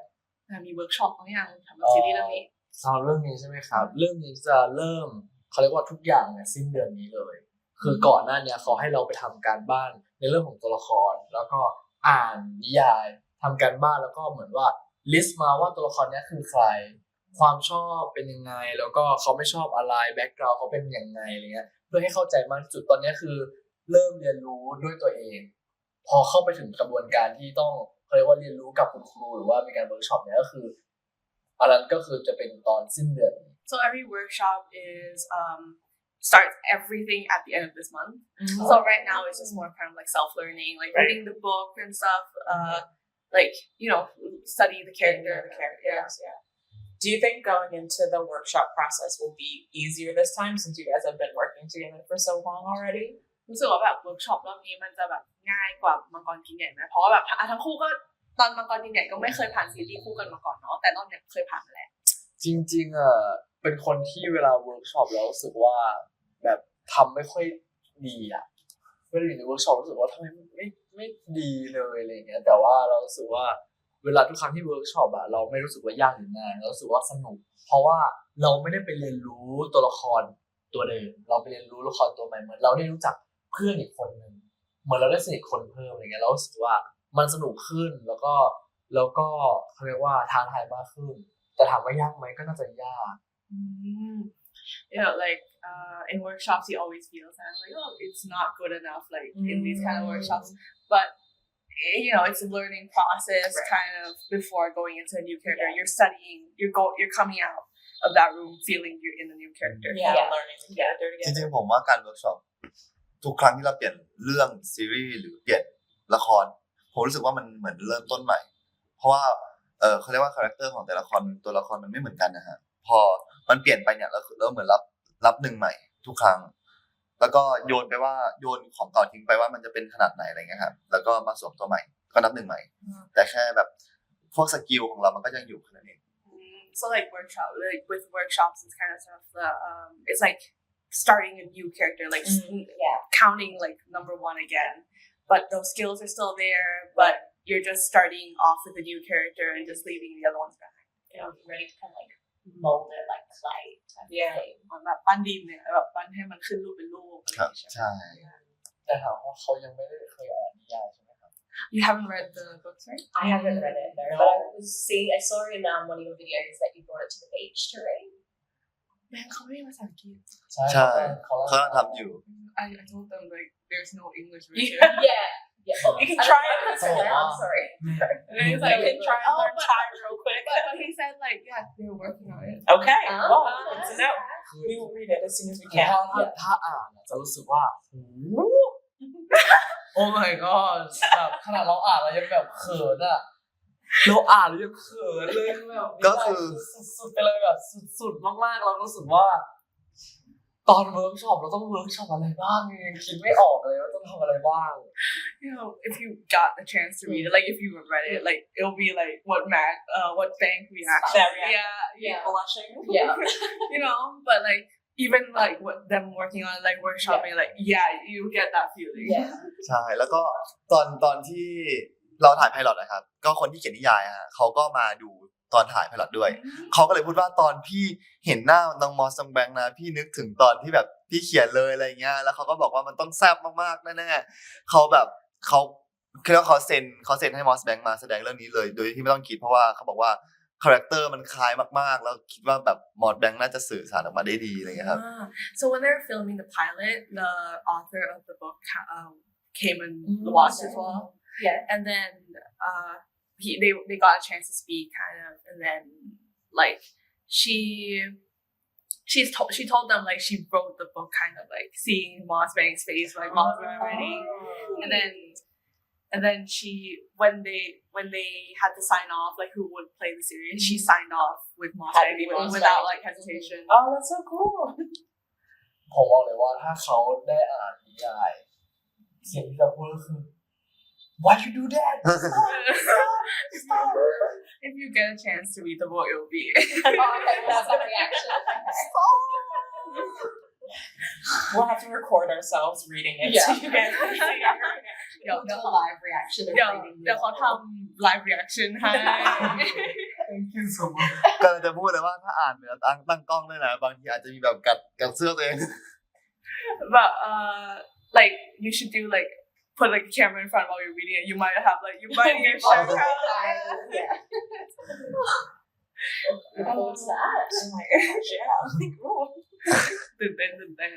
มีเวิร์กช็อปบ้างยังทำซีรีส์เรื่องนี้เรื่องนี้ใช่ไหมครับเรื่องนี้จะเริ่มเขาเรียกว่าทุกอย่างเนี่ยสิ้นเดือนนี้เลยคือก่อนหน้านี้เขาให้เราไปทำการบ้านในเรื่องของตัวละครแล้วก็อ่านนิยายทำการบ้านแล้วก็เหมือนว่าลิสต์มาว่าตัวละครนี้คือใครความชอบเป็นยังไงแล้วก็เขาไม่ชอบอะไรแบ็คกราวด์เขาเป็นยังไงอะไรเงี้ยเพื่อให้เข้าใจมากที่สุดตอนนี้คือเริ่มเรียนรู้ด้วยตัวเองพอเข้าไปถึงกระบวนการที่ต้องเขาเรียกว่าเรียนรู้กับคุณครูหรือว่ามีการเวิร์กช็อปเนี่ยก็คืออันนั้นก็คือจะเป็นตอนสิ้นเดือน So every workshop is starts everything at the end of this month. So right now it's just more kind of like self-learning, like reading the book and stuff, like you know, study the characters. Yeah. Do you think going into the workshop process will be easier this time since you guys have been working together for so long already? รู้สึกว่าแบบเวิร์กช็อปรอบนี้มันจะแบบง่ายกว่ามังกรกินใหญ่ไหมเพราะว่าแบบทั้งคู่ก็ตอนมังกรกินใหญ่ก็ไม่เคยผ่านซีรีส์คู่กันมาก่อนเนาะแต่รอบนี้เคยผ่านมาแล้วจริงๆอ่ะเป็นคนที่เวลาเวิร์กช็อปแล้วรู้สึกว่าแบบทำไม่ค่อยดีอ่ะเวลาอยู่ในเวิร์กช็อปรู้สึกว่าทำไมไม่ดีเลยอะไรอย่างเงี้ยแต่ว่าเรารู้สึกว่าเวลาทุกครั้งที่เวิร์กช็อปอ่ะเราไม่รู้สึกว่ายากหรือนานเรารู้สึกว่าสนุกเพราะว่าเราไม่ได้ไปเรียนรู้ตัวละครตัวเดิมเราไปเรียนรู้ละครตัวใหม่เหมือนเราได้รู้จักเพื่อนอีกคนนึงเหมือนเราได้สนิทคนเพิ่มอะไรเงี้ยเรารู้สึกว่ามันสนุกขึ้นแล้วก็เขาเรียกว่าท้าทายมากขึ้น แต่ถามว่ายากไหมก็น่าจะยาก You know, like in workshops, you always feel like, oh, it's not good enough, like in these kind of workshops. But you know, it's a learning process, kind of before going into a new character. You're studying, you're coming out of that room feeling you're in a new character. Learning the character จ together. ริงๆผมว่าการเวิร์กช็อปทุกครั้งที่เราเปลี่ยนเรื่องซีรีส์หรือเปลี่ยนละครผมรู้สึกว่ามันเหมือนเริ่มต้นใหม่เพราะว่าเขาเรียกว่าคาแรคเตอร์ของแต่ละตัวละครมันไม่เหมือนกันนะฮะพอมันเปลี่ยนไปเนี่ยเราเหมือนรับหนึ่งใหม่ทุกครั้งแล้วก็โยนของเก่าทิ้งไปว่ามันจะเป็นขนาดไหนอะไรเงี้ยครับแล้วก็มาสวมตัวใหม่ก็นับหนึ่งใหม่แต่แค่แบบพวกสกิลของเรามันก็ยังอยู่แค่นั้นเอง So like with workshops, it's kind of stuff. It's like starting a new character, like counting like number one again. But those skills are still there, but you're just starting off with a new character and just leaving the other ones behind. You know, ready to kind of like mold it like clay type of thing. แบบปั้นดินเนี่ยแบบปั้นให้มันขึ้นรูปเป็นรูป ครับใช่ แต่ถามว่าเขายังไม่ได้เคยอ่านนิยายใช่ไหมครับ You haven't read the books, right? I haven't read it either, but I saw in one of your videos that you brought it to the beach to read. แม่เขาไม่มีภาษาอังกฤษ ใช่เขาทำอยู่ I told them like there's no English version. Yeah. Oh, You can try it. I'm sorry. And he's like, You can try and learn Thai real quick. but he said like, yeah, they're working on it. Okay. Oh, Well, that's good to know. nice. We will read it as soon as we คือ can. ถ้าอ่านจะรู้สึกว่าโอ้ my god แบบขนาดเราอ่านเรายังแบบเขินอ่ะเราอ่านเรายังเขินเลยแบบ ก็คือ สุดๆไปเลยแบบสุดๆมากๆเรารู้สึกว่าตอนเวิร์กช็อปเราต้องเวิร์กช็อปอะไรบ้างยังคิดไม่ออกเลยว่าต้องทำอะไรบ้าง You know, if you got the chance to read it, like if you read it, like it'll be like what bank reaction. That reaction. Yeah. Blushing. Yeah. You know, but like even like what them working on like workshopping, like you get that feeling. Yeah. ใช่แล้วก็ตอนที่เราถ่ายไพลอตนะครับก็คนที่เขียนนิยายฮะเขาก็มาดูตอนถ่ายไพลอตด้วยเขาก็เลยพูดว่าตอนพี่เห็นหน้าน้องมอสแบงค์นะพี่นึกถึงตอนที่แบบพี่เขียนเลยอะไรเงี้ยแล้วเขาก็บอกว่ามันต้องแซ่บมากๆแน่ๆเขาแบบเขาคือเขาเซ็นให้มอสแบงค์มาแสดงเรื่องนี้เลยโดยที่ไม่ต้องคิดเพราะว่าเขาบอกว่าคาแรคเตอร์มันคล้ายมากๆแล้วคิดว่าแบบมอสแบงค์น่าจะสื่อสารออกมาได้ดีอะไรเงี้ยครับ So when they were filming the pilot, the author of the book came and watched as well. Yeah. And then they got a chance to speak kind of, and then like she told them like she wrote the book kind of like seeing Mos Bank's face like Mos Bank writing, and then she when they had to sign off like who would play the series, she signed off with Mos Had to Bank be Mos without Bank. like hesitation. Oh, that's so cool. ผมบอกเลยว่าถ้าเขาได้อ่านนิยายสิ่งที่เราพูดก็คือ Why you do that? Stop. If you get a chance to read the book, it will be. That's the reaction. We'll have to record ourselves reading it. Yeah. So you guys can see our reaction. The live reaction of reading เดี๋ยวเขาทำ live reaction ให้ Thank you so much. ก็เลยจะพูดเลยว่าถ้าอ่านเนี่ยตั้งกล้องด้วยนะบางทีอาจจะมีแบบกัดเสื้อตัวเอง But like you should do like put like a camera in front while you're reading it. You might get shocked. Yeah. Look forward to that. Oh my gosh, yeah. Cool. Then.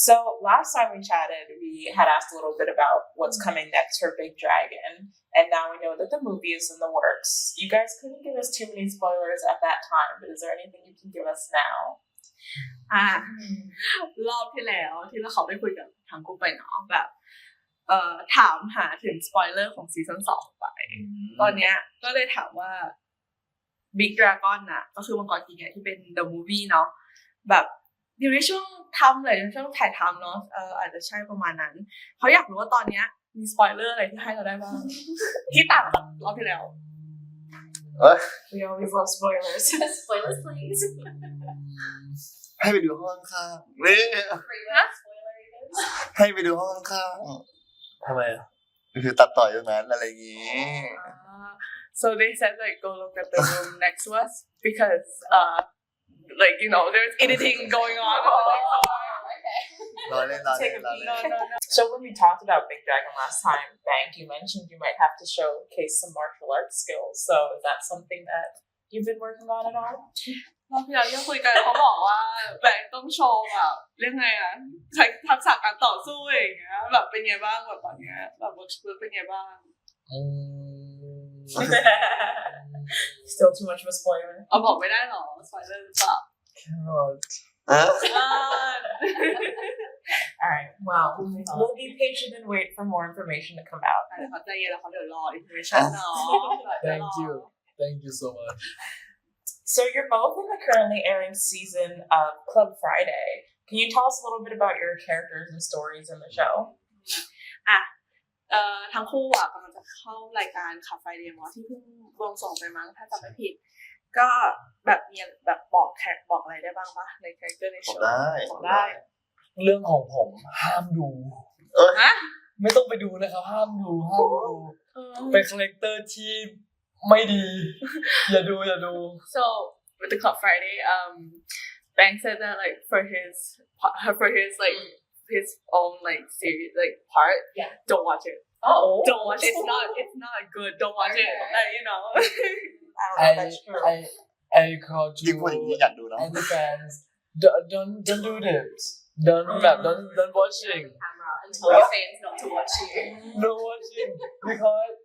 So last time we chatted, we had asked a little bit about what's coming next for Big Dragon, and now we know that the movie is in the works. You guys couldn't give us too many spoilers at that time, but is there anything you can give us now? รอบที่แล้วที่เราเขาได้คุยกับทางกลุ่มไปเนาะแบบถามหาถึงสปอยเลอร์ของซีซั่น2ไปตอนเนี้ยก็เลยถามว่า Big Dragon น่ะก็คือมังกรกินเนี่ยที่เป็น The Movie เนาะแบบอยู่ในช่วงทำเลยในช่วงถ่ายทำเนาะอาจจะใช่ประมาณนั้นเขาอยากรู้ว่าตอนเนี้ยมีสปอยเลอร์อะไรที่ให้เราได้บ้างที่ต่างจากรอบที่แล้ว We always love spoilers. Spoilers, please. ให้ไปดูห้องข้างๆนี่ Pre-web spoiler even. ให้ไปดูห้องข้างๆทำไมอ่ะคือตัดต่ออย่างนั้นอะไรอย่างงี้ So they said like go look at the room next to us because like you know there's editing going on. Okay. รอเล่น Take a peek. So when we talked about Big Dragon last time, Bank, you mentioned you might have to showcase some martial arts skills. So is that something that you've been working on at all? รอบที่เราคุยกันเขาบอกว่าแบงค์ต้องโชว์แบบเรื่องไงอ่ะใช้ทักษะการต่อสู้อย่างเงี้ยแบบเป็นไงบ้างแบบตอนเนี้ยแบบเวิร์กเป็นไงบ้าง Still too much of a spoiler. เอาบอกไม่ได้หรอสปอยเลอร์หรือเปล่า All right. Well, we'll be patient and wait for more information to come out. เขาใจเย็นแล้วเขาเดี๋ยวรออินโฟเมชั่นเนาะ Thank you so much. So you're both in the currently airing season of Club Friday. Can you tell us a little bit about your characters and stories in the show? ทั้งคู่อ่ะกำลังจะเข้ารายการขับไฟเดย์มอที่เพิ่งวงส่งไปมั้งถ้าจำไม่ผิดก็แบบมีแบบบอกแขกบอกอะไรได้บ้างปะในคาแรคเตอร์ในโชว์บอกได้ เรื่องของผมห้ามดูไม่ต้องไปดูนะครับห้ามดูเป็นคาแรคเตอร์ที่ไม่ดีอย่าดู So with the Club Friday Bank said that like for his like his own like series like part don't watch it don't watch it it's not good don't watch it you know I don't know if that's true. I call ยิ่งพูดอย่างนี้อยากดูเนาะ and the fans don't do this don't watching until your fans not to watch you. no watching because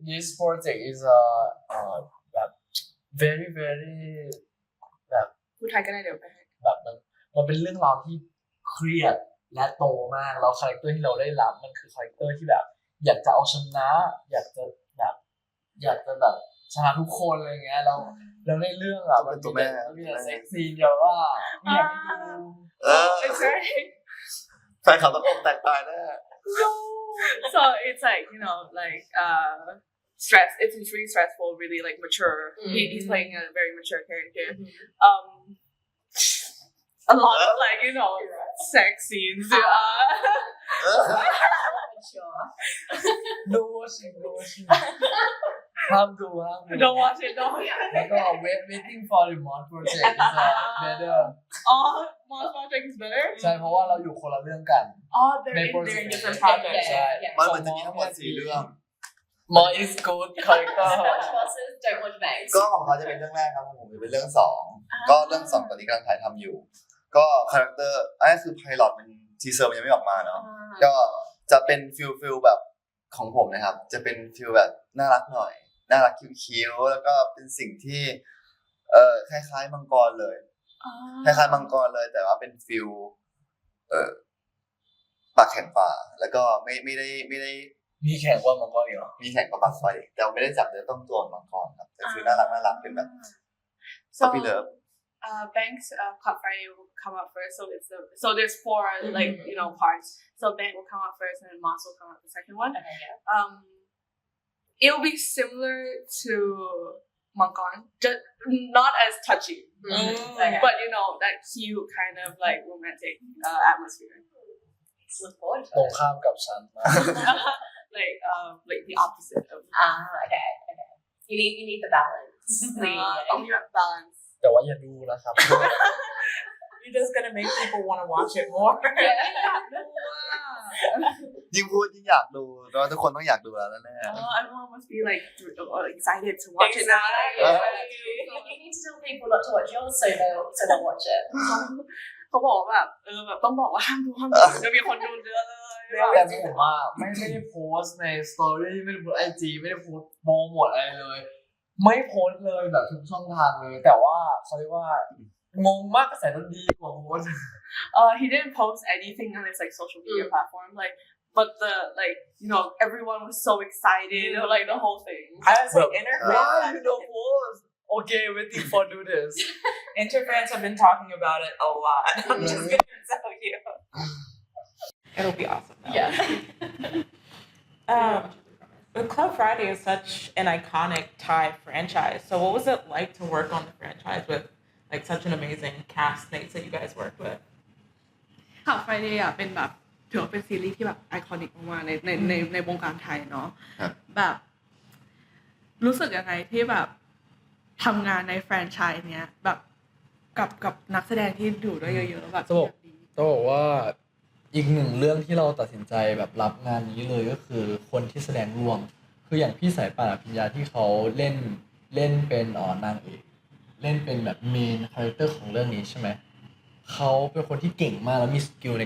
this project is very แบบ พูดไทยก็ได้เดี๋ยวไปให้ แบบมันเป็นเรื่องราวที่เครียดและโตมากแล้วคาแรคเตอร์ที่เราได้รับมันคือคาแรคเตอร์ที่แบบอยากจะเอาชนะอยากจะแบบชนะทุกคนอะไรเงี้ยแล้วในเรื่องอ่ะมันมีแต่เซ็กซี่เดียวว่าอยากให้ดูแฟนคลับต้องอกแตกตายแน่ so it's like you know like stress it's really stressful really like mature he's playing a very mature character a lot of like you know sex scenes no watching ห้ามดู don't watch it แล้วก็ waiting for the Mos project is better Mos project is better ใช่เพราะว่าเราอยู่คนละเรื่องกัน they're in different projects ใช่ มันเหมือนจะมีทั้งหมด4เรื่อง Mos is good character Watch Mos's, don't watch Banks. ก็ของเขาจะเป็นเรื่องแรกครับของผมจะเป็นเรื่อง2ก็เรื่อง2ตอนนี้กำลังถ่ายทำอยู่ก็คาแรคเตอร์อันนี้คือไพลอตมันทีเซอร์มันยังไม่ออกมาเนาะก็จะเป็นฟิลแบบของผมนะครับจะเป็นฟิลแบบน่ารักหน่อยน่ารักคิ้วๆแล้วก็เป็นสิ่งที่คล้ายๆมังกรเลยคล้ายๆมังกรเลยแต่ว่าเป็นฟิลปากแข็งฝ่าแล้วก็ไม่ได้มีแข่งว่ามังกรเหรอมีแข่งกับปากไฟแต่ไม่ได้จับเนื้อต้องตัวมังกรครับแต่คือน่ารักเป็นแบบ puppy love Bank's Club Friday will come out first, so there's 4 like you know parts. So Bank will come out first, and then Mos will come out the second one. Okay, yeah. It will be similar to Mangkon, just not as touchy, Okay. but you know that cute kind of like romantic atmosphere. Look forward to ตรง it. ข้ามกับฉัน like the opposite of. Okay. You need the balance. You have balance. แต่ว่าอย่าดูนะครับ You're just gonna make people want to watch it more. ยิ่งพูดยิ่งอยากดูแล้วทุกคนต้องอยากดูแล้วแน่ Everyone must be like excited to watch it now. You need to tell people not to watch yours so they'll watch it. เขาบอกว่าแบบแบบต้องบอกว่าห้ามดูจะมีคนดูเยอะเลย แต่ผมอ่ะไม่ได้โพสในสตอรี่ไม่ได้โพสไอจีไม่ได้โพสโปรโมทอะไรเลยไม่โพสเลยแบบทุกช่องทางเลยแต่ว่าเขาเรียกว่างงมากกระแสมันดีกว่าโพส he didn't post anything on his like social media platform like but the like you know everyone was so excited like the whole thing I was like, Why you don't post? Okay, waiting for do this. Interfans have been talking about it a lot. I'm just gonna tell you. It'll be awesome. Though. Yeah. But Club Friday is such an iconic Thai franchise. So what was it like to work on the franchise with like such an amazing cast mates that you guys worked with? Club Friday อ่ะเป็นแบบถือว่าเป็นซีรีส์ที่แบบไอคอนิกมากๆในวงการไทยเนาะแบบรู้สึกยังไงที่แบบทำงานในแฟรนไชส์เนี้ยแบบกับนักแสดงที่อยู่ด้วยเยอะๆแบบต้องบอกว่าอีกหนึ่งเรื่องที่เราตัดสินใจแบบรับงานนี้เลยก็คือคนที่แสดงร่วมคืออย่างพี่สายป่านอภิญญาที่เขาเล่น เล่นเป็นนางเอกเล่นเป็นแบบเมนคาแรคเตอร์ของเรื่องนี้ใช่ไหมเขาเป็นคนที่เก่งมากแล้วมีสกิลใน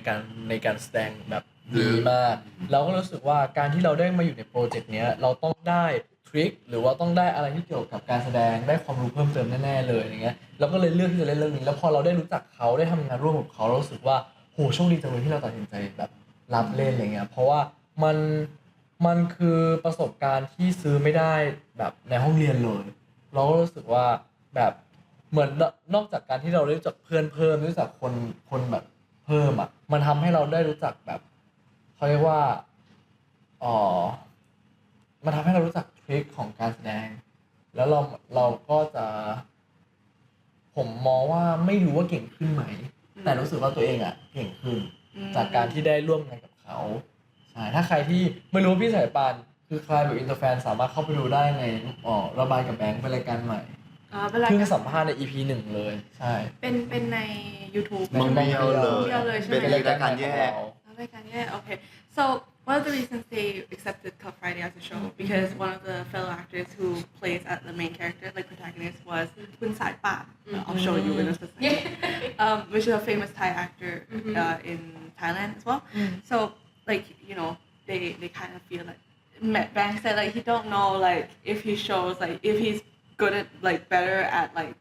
การแสดงแบบดีมากเราก็รู้สึกว่าการที่เราได้มาอยู่ในโปรเจกต์เนี้ยเราต้องได้ทริคหรือว่าต้องได้อะไรที่เกี่ยวกับการแสดงได้ความรู้เพิ่มเติมแน่ๆเลยอย่างเงี้ยเราก็เลยเลือกที่จะเล่นเรื่องนี้แล้วพอเราได้รู้จักเขาได้ทำงานร่วมกับเขาเรารู้สึกว่าโหโชคดีจังเลยที่เราตัดสินใจแบบรับเล่นอะไรเงี้ยเพราะว่ามันคือประสบการณ์ที่ซื้อไม่ได้แบบในห้องเรียนเลยเราก็รู้สึกว่าแบบเหมือนนอกจากการที่เราได้รู้จักเพื่อนเพิ่มรู้จักคนแบบเพิ่มอ่ะมันทำให้เราได้รู้จักแบบเขาเรียกว่ามันทำให้เรารู้จักทริคของการแสดงแล้วเราก็จะผมมองว่าไม่รู้ว่าเก่งขึ้นไหมแต่รู้สึกว่าตัวเองอ่ะเก่งขึ้นจากการที่ได้ร่วมงานกับเขาใช่ถ้าใครที่ไม่รู้พี่สายปานคือใครแบบอินเตอร์แฟนสามารถเข้าไปดูได้ในระบายกับแบงค์เป็นรายการใหม่เพิ่งสัมภาษณ์ใน EP 1 เลยใช่เป็นใน YouTube มองเดียวเลยเป็นรายการแยกOkay. So one of the reasons they accepted Club Friday as a show because one of the fellow actors who plays as the main character, like protagonist, was Kun Sai Pa. I'll show you in a second. Which is a famous Thai actor in Thailand as well. So like they kind of feel like Bang said like he don't know like if he shows like if he's good at like better at like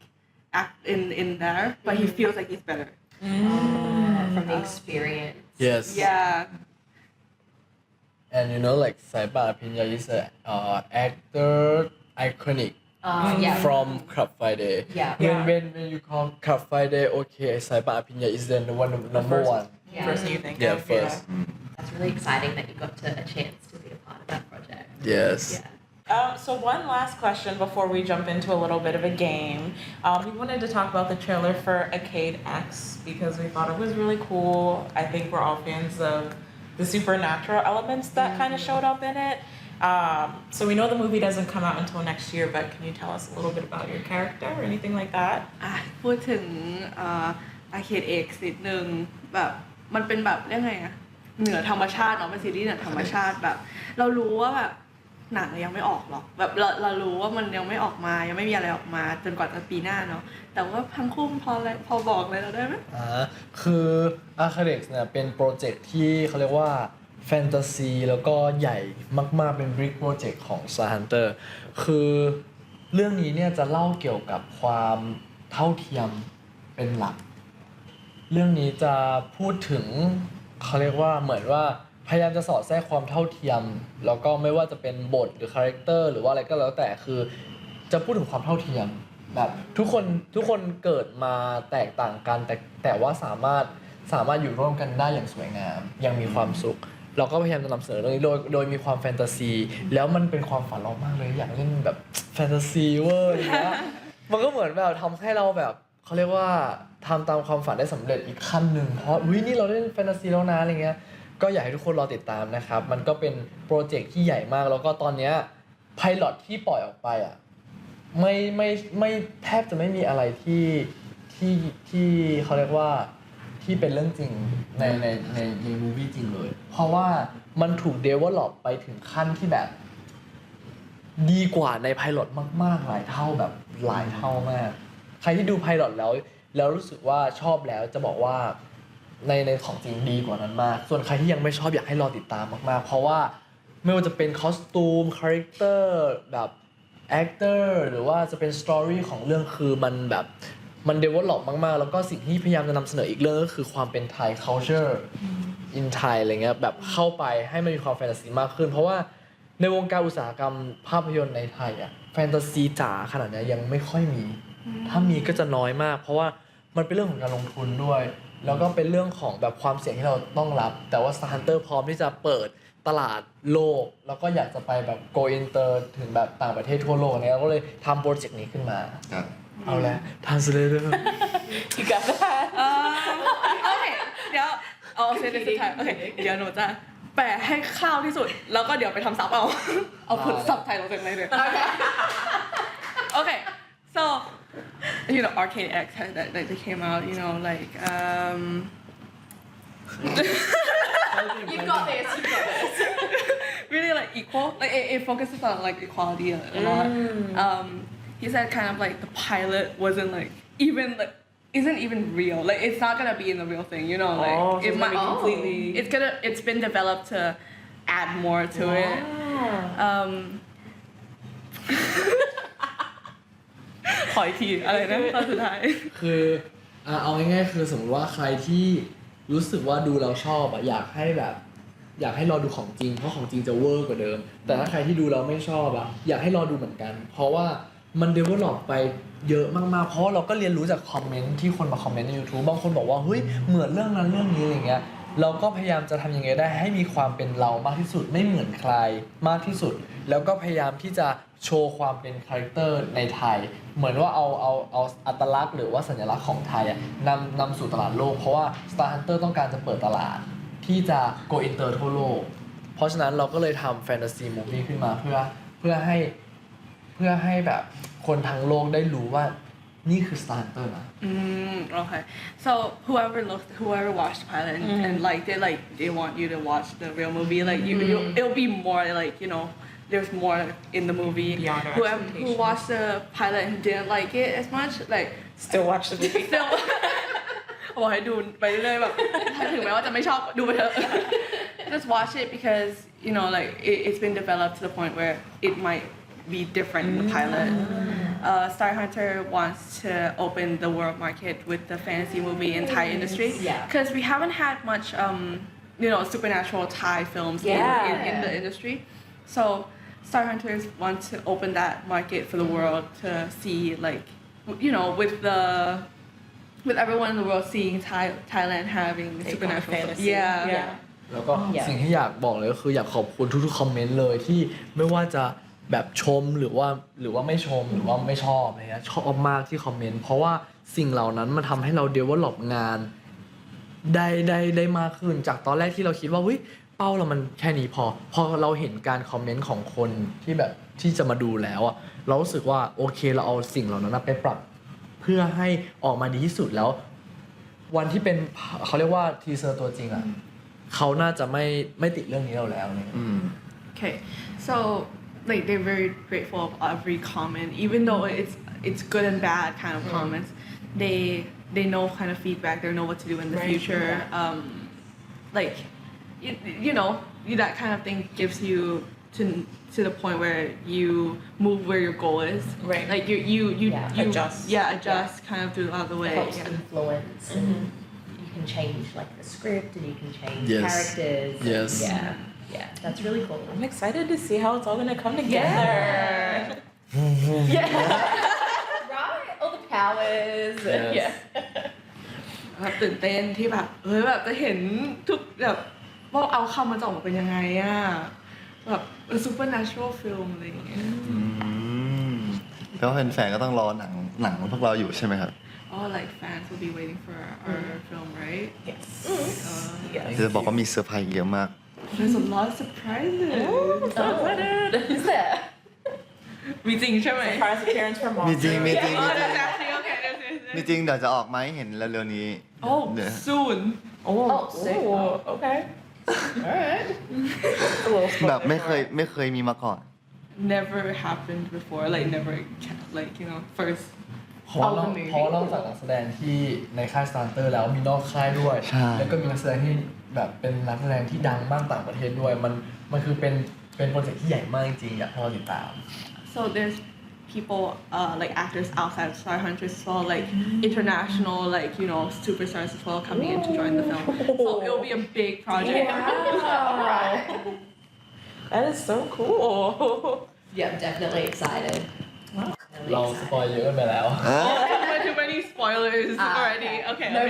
act in there, but he feels like he's better. From the experience. Yes. Yeah. And like Saipa Pinya is an actor iconic from Club Friday. Yeah. When you call Club Friday, okay, Saipa Pinya is the number one. First thing you think Yeah, of. first. That's really exciting that you got a chance to be a part of that project. Yes. So one last question before we jump into a little bit of a game. We wanted to talk about the trailer for Arcade X because we thought it was really cool. I think we're all fans of the supernatural elements that kind of showed up in it. So we know the movie doesn't come out until next year, but can you tell us a little bit about your character or anything like that? พูดถึงArcade X นิดนึงแบบมันเป็นแบบเรื่องไงอะเหนือธรรมชาติเนาะเป็นซีรีส์เหนือธรรมชาติแบบเรารู้ว่าแบบหนังยังไม่ออกหรอกแบบเรารู้ว่ามันยังไม่ออกมายังไม่มีอะไรออกมาจนกว่าจะปีหน้าเนาะแต่ว่าทั้งคู่พอบอกเลยเราได้ไหมคือ Arcade X เนี่ยเป็นโปรเจกต์ที่เขาเรียกว่าแฟนตาซีแล้วก็ใหญ่มากๆเป็นบิ๊กโปรเจกต์ของ Star Hunter คือเรื่องนี้เนี่ยจะเล่าเกี่ยวกับความเท่าเทียมเป็นหลักเรื่องนี้จะพูดถึงเขาเรียกว่าเหมือนว่าพยายามจะสอดแทรกความเท่าเทียมแล้วก็ไม่ว่าจะเป็นบทหรือคาแรคเตอร์หรือว่าอะไรก็แล้วแต่คือจะพูดถึงความเท่าเทียมแบบทุกคนเกิดมาแตกต่างกันแต่ว่าสามารถอยู่ร่วมกันได้อย่างสวยงามยังมีความสุขเราก็พยายามจะนำเสนอเรื่องนี้โดยมีความแฟนตาซีแล้วมันเป็นความฝันเรามากเลยอยากเล่นแบบแฟนตาซีเวอร์อย่างเงี้ยมันก็เหมือนแบบทำให้เราแบบเขาเรียกว่าทำตามความฝันได้สำเร็จอีกขั้นหนึ่งเพราะนี่เราเล่นแฟนตาซีแล้วนะอะไรเงี้ยก็อยากให้ทุกคนรอติดตามนะครับมันก็เป็นโปรเจกต์ที่ใหญ่มากแล้วก็ตอนเนี้ยไพลอตที่ปล่อยออกไปอ่ะไม่แทบจะไม่มีอะไรที่เขาเรียกว่าที่เป็นเรื่องจริงในมูวี่จริงเลยเพราะว่ามันถูก develop ไปถึงขั้นที่แบบดีกว่าในไพลอตมากๆหลายเท่าแบบหลายเท่ามากใครที่ดูไพลอตแล้วรู้สึกว่าชอบแล้วจะบอกว่าในของจริงดีกว่านั้นมากส่วนใครที่ยังไม่ชอบอยากให้รอติดตามมากๆเพราะว่าไม่ว่าจะเป็นคอสตูมคาแรคเตอร์แบบแอคเตอร์หรือว่าจะเป็นสตอรี่ของเรื่องคือมันแบบมัน develop มากๆแล้วก็สิ่งที่พยายามจะนำเสนออีกเรื่องก็คือความเป็น Thai culture in Thai อะไรเงี้ยแบบเข้าไปให้มันมีความแฟนตาซีมากขึ้นเพราะว่าในวงการอุตสาหกรรมภาพยนตร์ในไทยอะแฟนตาซีจ๋าขนาดนี้ยังไม่ค่อยมีถ้ามีก็จะน้อยมากเพราะว่ามันเป็นเรื่องของการลงทุนด้วยแล้วก็เป็นเรื่องของแบบความเสี่ยงที่เราต้องรับแต่ว่า Star Hunter พร้อมที่จะเปิดตลาดโลกแล้วก็อยากจะไปแบบ go inter ถึงแบบต่างประเทศทั่วโลกเนี่ยเราก็เลยทำโปรเจกต์นี้ขึ้นมาเอาละ translator You got that? Okay เดี๋ยวเอาเซนสุดท้ายโอเคเดี๋ยวหนูจะแปลให้คร่าวที่สุดแล้วก็เดี๋ยวไปทำซับเอาผลซับไทยเราจากไหนเลย Okay so Arcade X that they came out like You got this. really like equal like it focuses on like equality a lot he said kind of like the pilot wasn't like even like isn't even real. Like it's not gonna be in the real thing, you know. Like Oh, so it it's might gonna be completely. It's been developed to add more to it.ขออีกทีอะไรนะตอนสุดท้าย คือเอาง่ายๆคือสมมติว่าใครที่รู้สึกว่าดูแล้วชอบอยากให้รอดูของจริงเพราะของจริงจะเวอร์กว่าเดิมแต่ถ้าใครที่ดูแล้วไม่ชอบอยากให้รอดูเหมือนกันเพราะว่ามัน develop ไปเยอะมากๆเพราะเราก็เรียนรู้จากคอมเมนต์ที่คนมาคอมเมนต์ใน YouTube บางคนบอกว่าเฮ้ยเหมือนเรื่องนั้นเรื่องนี้อะไรเงี้ยเราก็พยายามจะทำยังไงได้ให้มีความเป็นเรามากที่สุดไม่เหมือนใครมากที่สุดแล้วก็พยายามที่จะโชว์ความเป็นคาแรคเตอร์ในไทยเหมือนว่าเอาอัตลักษณ์หรือว่าสัญลักษณ์ของไทยนำสู่ตลาดโลกเพราะว่า Star Hunter ต้องการจะเปิดตลาดที่จะ go inter ทั่วโลกเพราะฉะนั้นเราก็เลยทำแฟนตาซีมูฟวี่ขึ้นมาเพื่อให้แบบคนทั้งโลกได้รู้ว่านี่คือ Star Hunter นะ Okay. So whoever watched the pilot and liked it, like they want you to watch the real movie. Like it'll be more like there's more in the movie. Beyond our Who expectations. watched the pilot and didn't like it as much, like Still watch the movie. still บอกให้ดูไปเรื่อยๆแบบถ้าถึงแม้ว่าจะไม่ชอบดูไปเถอะ Just watch it because like it's been developed to the point where it might be different in the pilot. Star Hunter wants to open the world market with the fantasy movie and Thai industry because we haven't had much supernatural Thai films in the industry. So Star Hunters want to open that market for the world to see like with everyone in the world seeing Thailand having supernatural fantasy. Yeah. แล้วก็สิ่งที่อยากบอกเลยก็คืออยากขอบคุณทุกๆคอมเมนต์เลยที่ไม่ว่าจะแบบชมหรือว่าไม่ชมหรือว่าไม่ชอบอะไรเงี้ยชอบมากที่คอมเมนต์เพราะว่าสิ่งเหล่านั้นมันทำให้เรา develop งานได้มากขึ้นจากตอนแรกที่เราคิดว่าเฮ้ยเป้าเรามันแค่นี้พอเราเห็นการคอมเมนต์ของคนที่แบบที่จะมาดูแล้วเรารู้สึกว่าโอเคเราเอาสิ่งเหล่านั้นไปปรับเพื่อให้ออกมาดีที่สุดแล้ววันที่เป็นเขาเรียกว่าทีเซอร์ตัวจริงเขาน่าจะไม่ติดเรื่องนี้เราแล้วเนี่ย Okay, so like they're very grateful of every comment, even though it's good and bad kind of comments. They know kind of feedback. They know what to do in the future. Like that kind of thing gives you to the point where you move where your goal is. Right. Like you adjust. Adjust kind of throughout the way. Helps influence. And you can change like the script and you can change characters. Yes. Yeah, that's really cool. I'm excited to see how it's all gonna come together. Right? All the powers. Yes. แบบตื่นเต้นที่แบบแบบจะเห็นทุกแบบว่าเอาคำมันจะออกมาเป็นยังไงแบบsupernatural film อะไรอย่างเงี้ย แล้วแฟนๆก็ต้องรอหนังพวกเราอยู่ใช่ไหมครับ Oh, like fans will be waiting for our film, right? Yes. จะบอกว่ามีเซอร์ไพรส์เยอะมาก There's a lot of surprises. Is there? มีจริงใช่ไหม Surprise appearance from Mos. มีจริง Oh, that's actually okay. มีจริงเดี๋ยวจะออกมาให้เห็นเร็วๆนี้ Oh, soon. sick. Okay. Alright. A little แบบไม่ spoiler. เคยมีมาก่อน Never happened before. Like never, like first. เพราะนอกจากนักแสดงที่ในค่าย Star Hunter แล้วมีนอกค่ายด้วย ใช่ แล้วก็มีนักแสดงที่แบบเป็นนักแสดงที่ดังมากต่างประเทศด้วยมันคือเป็นโปรเจกต์ที่ใหญ่มากจริงๆอยากให้เราติดตาม So there's people like actors outside of Star Hunters as well, like international, like superstars as well coming in to join the film. So it'll be a big project. Wow. That is so cool. Yeah, I'm definitely excited. เราสปอยเยอะไปแล้ว Too many spoilers already. Okay. No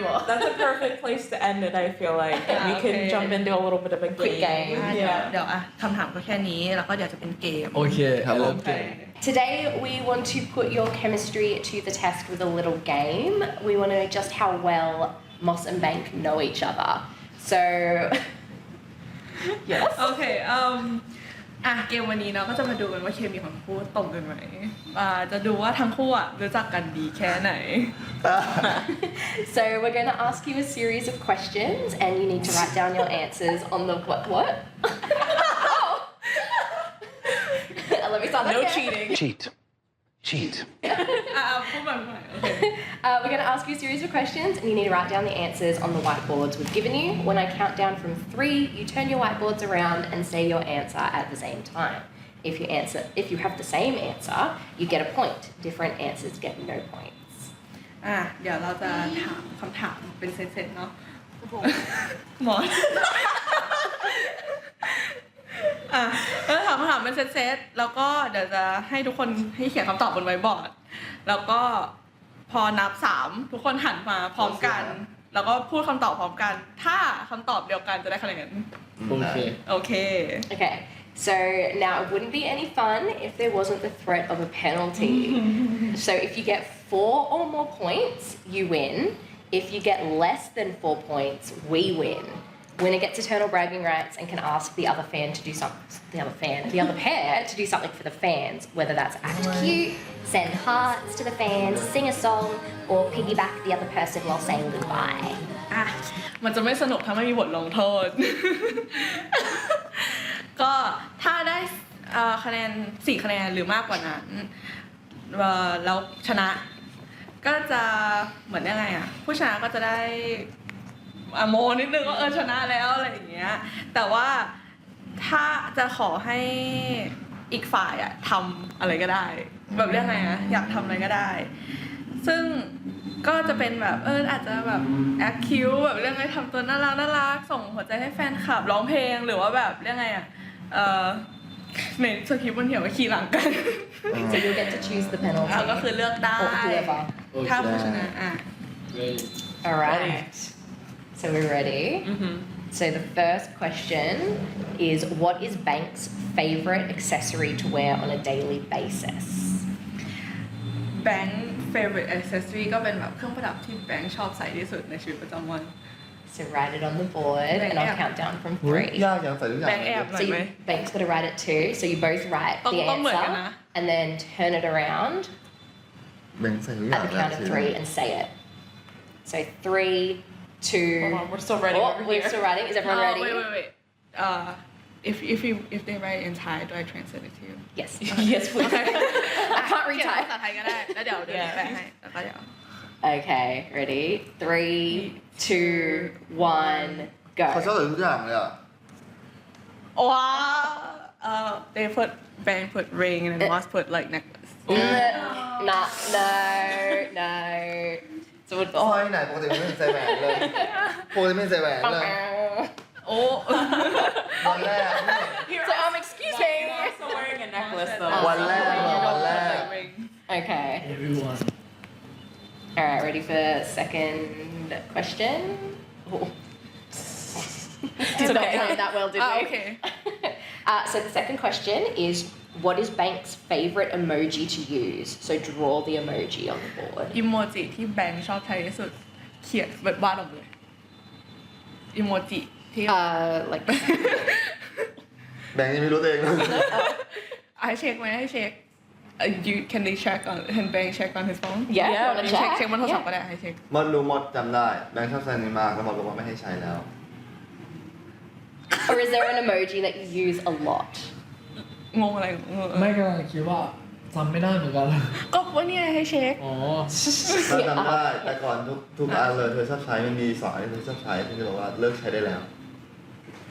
more. That's a perfect place to end it, I feel like. We can okay. jump into a little bit of a Quick game. game. เดี๋ยวคำถามก็แค่นี้แล้วก็เดี๋ยวจะเป็นเกม โอเค ครับผม Today, we want to put your chemistry to the test with a little game. We want to know just how well Mos and Bank know each other. So, yes. โอเคเกมวันนี้เนาะก็จะมาดูกันว่าเคมีของทั้งคู่ตรงกันไหมจะดูว่าทั้งคู่รู้จักกันดีแค่ไหน So, we're going to ask you a series of questions, and you need to write down your answers on the what? Let me start No again. cheating. Cheat. Cheat. พูดใหม่โอเค We're going to ask you a series of questions and you need to write down the answers on the whiteboards we've given you. When I count down from 3, you turn your whiteboards around and say your answer at the same time. If you have the same answer, you get a point. Different answers get no points. เดี๋ยวเราจะถามคำถามเป็นเซตๆเนาะหมอนก็ถามคำถามเป็นเซตๆแล้วก็เดี๋ยวจะให้ทุกคนให้เขียนคำตอบบนไวท์บอร์ดแล้วก็พอนับ3ทุกคนหันมาพร้อมกันแล้วก็พูดคำตอบพร้อมกันถ้าคำตอบเดียวกันจะได้คะแนนโอเค Okay, so now it wouldn't be any fun if there wasn't the threat of a penalty. So if you get 4 or more points, you win. If you get less than 4 points, we win. Winner gets eternal bragging rights and can ask the other pair to do something for the fans, whether that's act cute, send hearts to the fans, sing a song, or piggyback the other person while saying goodbye. มันจะไม่สนุกถ้าไม่มีบทลงโทษ ก็ถ้าได้คะแนน4คะแนนหรือมากกว่านั้นแล้วชนะก็จะเหมือนยังไงผู้ชนะก็จะได้โมนิดนึงว่าชนะแล้วอะไรอย่างเงี้ยแต่ว่าถ้าจะขอให้อีกฝ่ายทำอะไรก็ได้แบบเรื่องไงอยากทำอะไรก็ได้ซึ่งก็จะเป็นแบบอาจจะแบบแอคคิวแบบเรื่องไงทำตัวน่ารักส่งหัวใจให้แฟนคลับร้องเพลงหรือว่าแบบเรื่องไงในสคริปต์มันเขียนว่าขี่หลังกัน So you get to choose the penalty ก็คือเลือกได้ or whoever ถ้าผู้ชนะAlright, so we're ready. So the first question is, what is Bank's favourite accessory to wear on a daily basis? Bank favorite accessory ก็เป็นแบบเครื่องประดับที่แบงค์ชอบใส่ที่สุดในชีวิตประจำวัน So write it on the board and I'll count down from 3. ยากอย่างใส่ทุกอย่าง แบงค์แอบหน่อยไหม Bank's got to write it too. So you both write the ต้องเหมือนกัน answer นะ and then turn it around แบ่งใส่ทุกอย่า at ง the count of 3 and say it. So 3, 2. Hold on, we're still writing over We're here. still writing. Is everyone ready? Wait. If they write in Thai, do I translate it to you? Yes. Yes, please. I can't read ภา Thai. ษาไทยก็ได้แล้วเดี๋ยวแปลให้แล้วก็เดี๋ยว Okay, ready? 3, 2, 1, go. เขาชอบใส่ทุกอย่างเลยว้าว they put Bang put ring and then Mos put like necklace No. So อ้อยไหนปกติไม่ใส่แหวนเลยปกติไม่ใส่แหวนเลย โอ้ วันแรก So excuse me. Also wearing a necklace though. วันแรก Okay. Everyone. All right, ready for the second question? Oh. Did not plan that well, did we? Okay. So the second question is, what is Bank's favourite emoji to use? So draw the emoji on the board. อิโมจิที่แบงค์ชอบใช้ที่สุดเขียนแบบวาดออกเลยอิโมจิที่ Like แบ่งยังไม่รู้ตัวเองเลย ให้เช็คไหมให้เช็คcan they check on can Bang check on his phone Yeah, you wanna check? เช็คบนโทรศัพท์ก็ได้ให้เช็ค มดรู้มดจำได้แบงค์ชอบใส่นี้มากแล้วมดบอกว่าไม่ให้ใช้แล้ว or is there an emoji that you use a lot? งงอะไร ไม่กำลังคิดว่าจำไม่ได้เหมือนกัน ก็ว่าเนี่ยให้เช็ค อ๋อ เราจำได้แต่ก่อนทุกอันเลยเธอชอบใช้มันมีสอนที่เธอชอบใช้ที่เธอบอกว่าเลิกใช้ได้แล้ว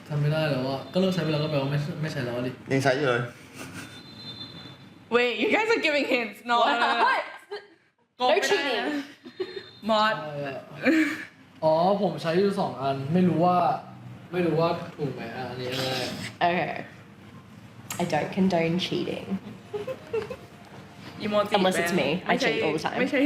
จำไม่ได้แล้วว่าก็เลิกใช้ไปแล้วก็แปลว่าไม่ใช้แล้วดิ ยังใช้อยู่เลย Wait you guys are giving hints no No cheating. มอส อ๋อผมใช้อยู่2 อันไม่รู้ว่าถูกไหมอันนี้อะไร Okay. I don't condone cheating. อีโมจิ Unless it's me. I cheat all the time. ไม่ใช่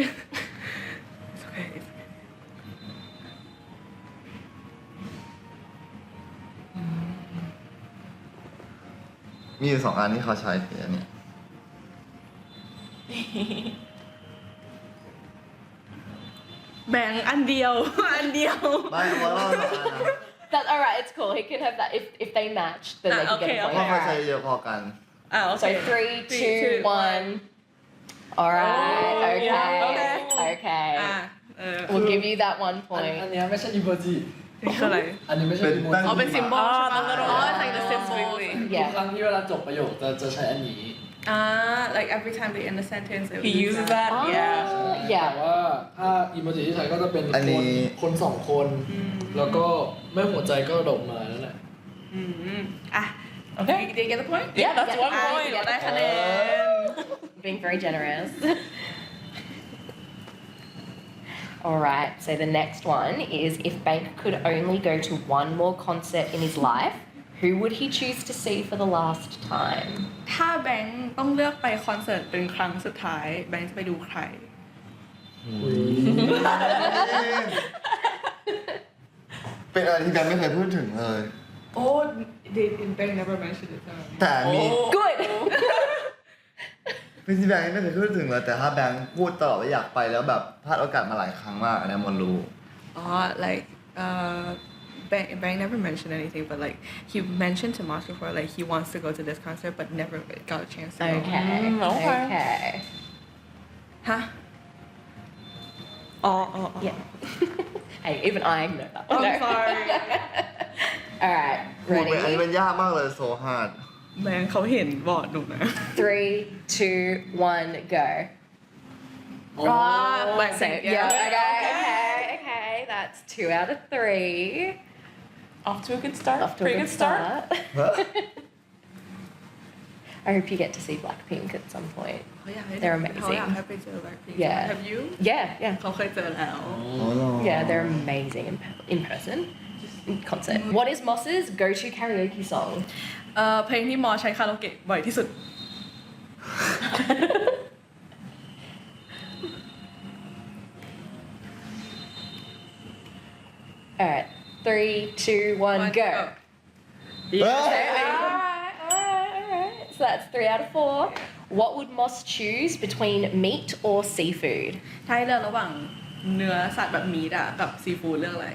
มีอยู่2 อันที่เขาใช้คืออันนี้ แบ่งอันเดียว ไม่ว่าเรา2 อันนะ That's alright, it's cool. He can have that if they match, then they can get a เพราะ point. เขาใช้เยอะพอกัน โอเค So 3, 2, 1. Alright, okay. We'll give you that 1 อัน point. นี้ไม่ใช่อีโมจิ นี่คืออะไร อันนี้ไม่ใช่อีโม อ๋อ จิ เป็นซิมโบลใช่ปะ the little อ๋อ it's like the symbol ทุก Yeah. ครั้งที่เวลาจบประโยคจะใช้อันนี้ like every time they end a sentence He uses that. Yeah. แต่ว่าถ้าอีโมจิที่ใช้ก็จะเป็นคนสองคนแล้วก็ไม่หัวใจก็ดอกไม้นั่นแหละ Okay. Did you get the point? Yeah, that's 1 point. ได้คะแนน Being very generous. Alright, so the next one is if Bank could only go to one more concert in his life, who would he choose to see for the last time? ถ้าแบงค์ต้องเลือกไปคอนเสิร์ตเป็นครั้งสุดท้ายแบงค์จะไปดูใคร เป็นอะไรที่แบงค์ไม่เคยพูดถึงเลย Oh they Bank never mentioned it แต่มี Good! เป็นที่แบงค์ไม่เคยพูดถึงเลยแต่ถ้าแบงค์พูดตลอดว่าอยากไปแล้วแบบพลาดโอกาสมาหลายครั้งมากอันนี้มันรู้ like Bank never mentioned anything but like he mentioned to Mos before like he wants to go to this concert but never got a chance to go. Okay. Huh? Oh. Yeah. Hey, even I know that. I'm sorry. Alright, พูดไปอันนี้ ready? มันยากมากเลย so hard แบงค์เขาเห็นบอร์ดหนูนะ 3, 2, 1, go. Black So, Pink, yeah, okay. That's 2 out of 3. Off to a good start. Off to a Pretty good good start. I hope you get to see Blackpink at some point. They're amazing. เขาอยากให้ไปเจอ Blackpink. Yeah. Have you? Yeah. เขาเคยเจอแล้ว Yeah, they're amazing in person. In concert. What is Mos's go-to karaoke song? เพลงที่มอใช้คาราโอเกะบ่อยที่สุด Alright, 3, 2, 1, go. Alright. So that's 3 out of 4. What would Mos choose between meat or seafood? ถ้าให้เลือกระหว่างเนื้อสัตว์แบบมีดอะกับซีฟู้ดเลือกอะไร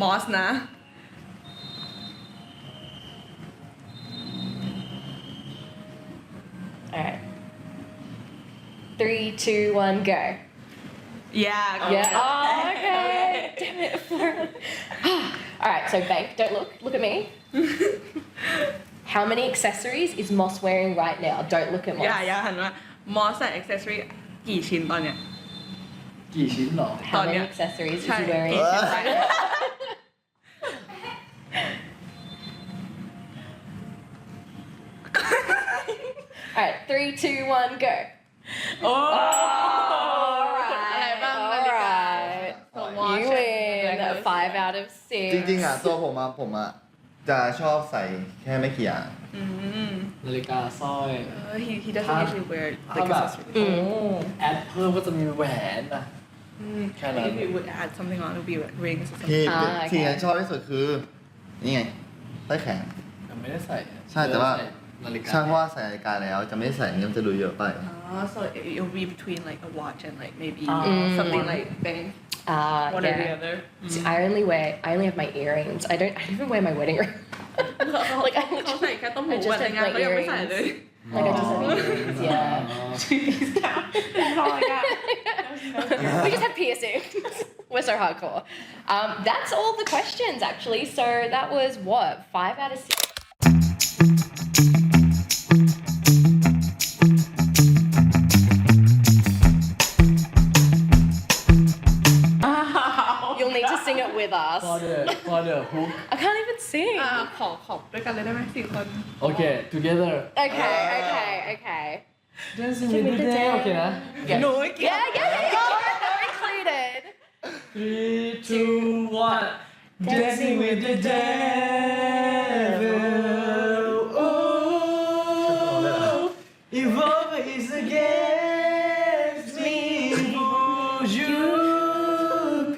มอสนะ Alright. 3, 2, 1, go. Yeah. Yeah. Oh, okay. Damn it. Alright, so Bank, don't look. Look at me. How many accessories is Mos wearing right now? Don't look at Mos. อย่าหันมามอสใส่อ็อกเซสซอรี่กี่ชิ้นตอนเนี้ย กี่ชิ้นหรอ How many accessories is he wearing? Right now. Alright, 3, 2, 1, go. Alright. You win. 5 out of 6. จริงๆอ่ะตัวผมอ่ะจะชอบใส่แค่ไม่กี่อย่าง นาฬิกาสร้อย he doesn't usually wear ถ้า like แบบ accessories แอดเพิ่มก็จะมีแหวนนะแค่นั้น if you would add something on it would be like rings or ที่ something ที่ฉันชอบที่สุดคือนี่ไงใต้แขน ยังไม่ได้ใส่ ใช่แต่ว่า นาฬิกา ใช่เพราะว่าใส่นาฬิกาแล้วจะไม่ใส่เนี่ยมันจะดูเยอะไป so it will be between like a watch and like maybe something like bang one or the Yeah. other See, I only have my earrings. I don't even wear my wedding ring. Like I เขาใส่แค่ต้มหู I just วันแต่ง have งาน my ก็ยังไม่ใส่เลย earrings. Like I just have earrings, yeah. That's all I got. We just have piercings. We're so hardcore. That's all the questions actually. So that was what? 5 out of 6. You'll need to sing it with us. for the hook I can't even sing. ขอด้วยกันเลยได้ไหม4 คน โอเค together Okay. dancing with the day โอเคนะ Yeah. No, yeah. They're included. 3, 2, 1 dancing with the devil oh if over is against me would you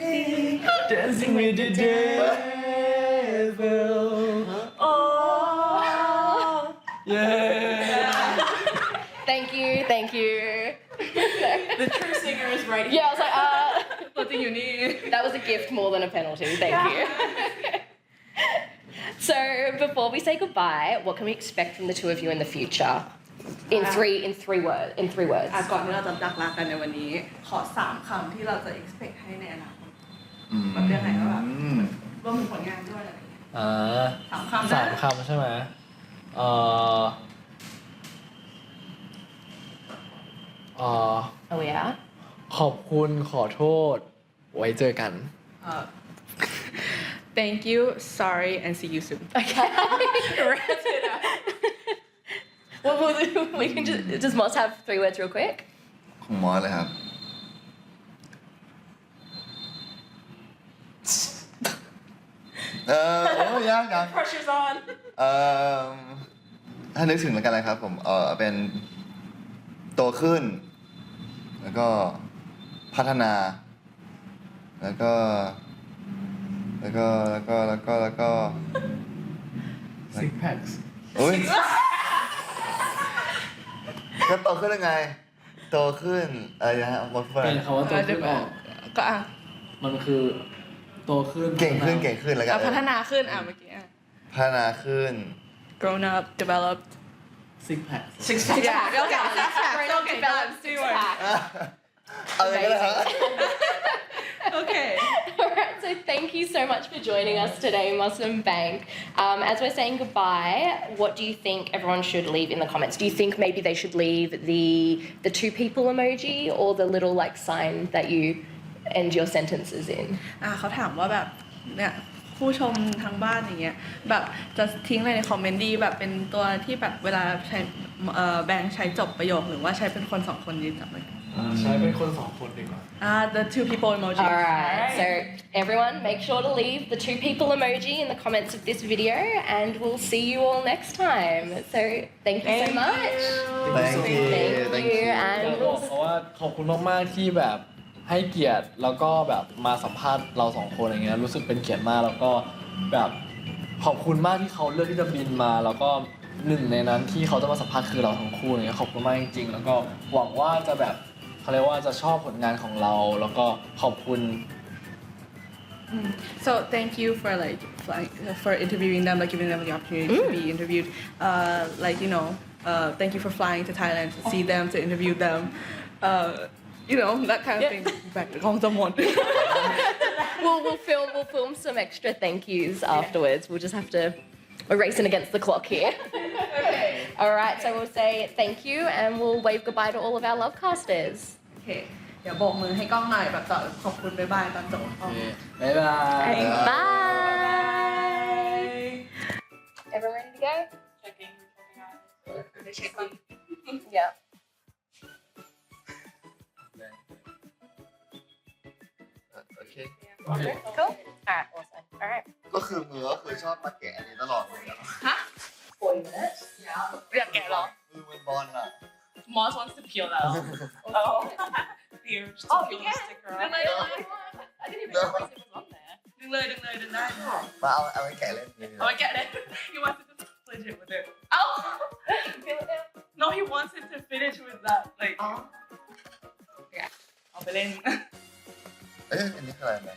be dancing with the devil oh yeah Thank you. the true singer is right Yeah, I was like, ตัวจริงอยู่นี่ that was a gift more than a penalty. Thank you. So before we say goodbye, what can we expect from the two of you in the future? In three words. ก่อนที่เราจะจากลากันในวันนี้ ขอ3 คำที่เราจะ expect ให้ในอนาคตแบบยังไงก็แบบรวมถึงผลงานด้วยอะไรอย่างเงี้ย3 คำนะ 3 คำใช่ไหม Are we out? ขอบคุณขอโทษไว้เจอกัน Thank you sorry and see you soon Okay. Wrap it up. We can just does Mos have 3 words real quick? ของมอสเลยครับยัง Pressure's on ถ้านึกถึงแล้วกันนะครับผมเป็นโตขึ้นแล้วก็พัฒนาแล้วก็ Six packs อุ้ยก็โตขึ้นยังไงโตขึ้นอะไรนะฮะหมดเฟิร์ เป็นคำว่าโตขึ้นออก ก็อ่ะ มันคือโตขึ้น เก่งขึ้นแล้วกัน พัฒนาขึ้นเมื่อกี้ พัฒนาขึ้น grown up developed Six packs six pack yeah okay six pack okay Developed that's 2 words อะไรก็ได้ฮะ okay Alright, so thank you so much for joining us today, Mos Bank. As we're saying goodbye, what do you think everyone should leave in the comments? Do you think maybe they should leave the 2 people emoji or the little like sign that you end your sentences in? เขาถามว่าแบบเนี่ยผู้ชมทางบ้านอย่างเงี้ยแบบจะทิ้งอะไรในคอมเมนต์ดีแบบเป็นตัวที่แบบเวลาใช้แบงค์ใช้จบประโยคหรือว่าใช้เป็นคน2 คนยืนจับเลย ใช้เป็นคน2 คนดีกว่า the 2 people emoji Alright, so everyone make sure to leave the 2 people emoji in the comments of this video and we'll see you all next time. So thank you so much. Thank you Thank you อยาก and บอกเพราะว่าขอบคุณมากๆที่แบบให้เกียรติแล้วก็แบบมาสัมภาษณ์เรา2 คนอย่างเงี้ยรู้สึกเป็นเกียรติมากแล้วก็แบบขอบคุณมากที่เขาเลือกที่จะบินมาแล้วก็หนึ่งในนั้นที่เขาจะมาสัมภาษณ์คือเราทั้งคู่อย่างเงี้ยขอบคุณมากจริงๆแล้วก็หวังว่าจะแบบเขาเรียกว่าจะชอบผลงานของเราแล้วก็ขอบคุณ So thank you for like for interviewing them, like giving them the opportunity to be interviewed. Like you know, thank you for flying to Thailand to see them, to interview them. You know that kind of thing. Back to someone. we'll film some extra thank yous afterwards. We'll just have to we're racing against the clock here. Okay. Alright, so we'll say thank you and we'll wave goodbye to all of our lovecasters. Okay. เดี๋ยวโบกมือให้กล้องหน่อยแบบต่อขอบคุณบ๊ายบายตอนจบ บ๊ายบาย Bye. Everyone ready to go? Checking. Yeah. Okay. Cool. Alright, awesome. Alright. ก็คือมือก็คือชอบมาแกะอันนี้ตลอดเลยอะ 40 minutes. อยากแกะเหรอ มือมันบอลอะ Mos wants to peel that off. Oh. Here, just to peel the sticker off. I didn't even realize it was on there. ดึงเลยดึงได้ มาเอาไปแกะเล่นเลย เอาไปแกะได้ He wants to split it with it. Oh! Feel it now? No, he wants it to finish with that. Like, เอาไปเล่น อันนี้คืออะไรนะ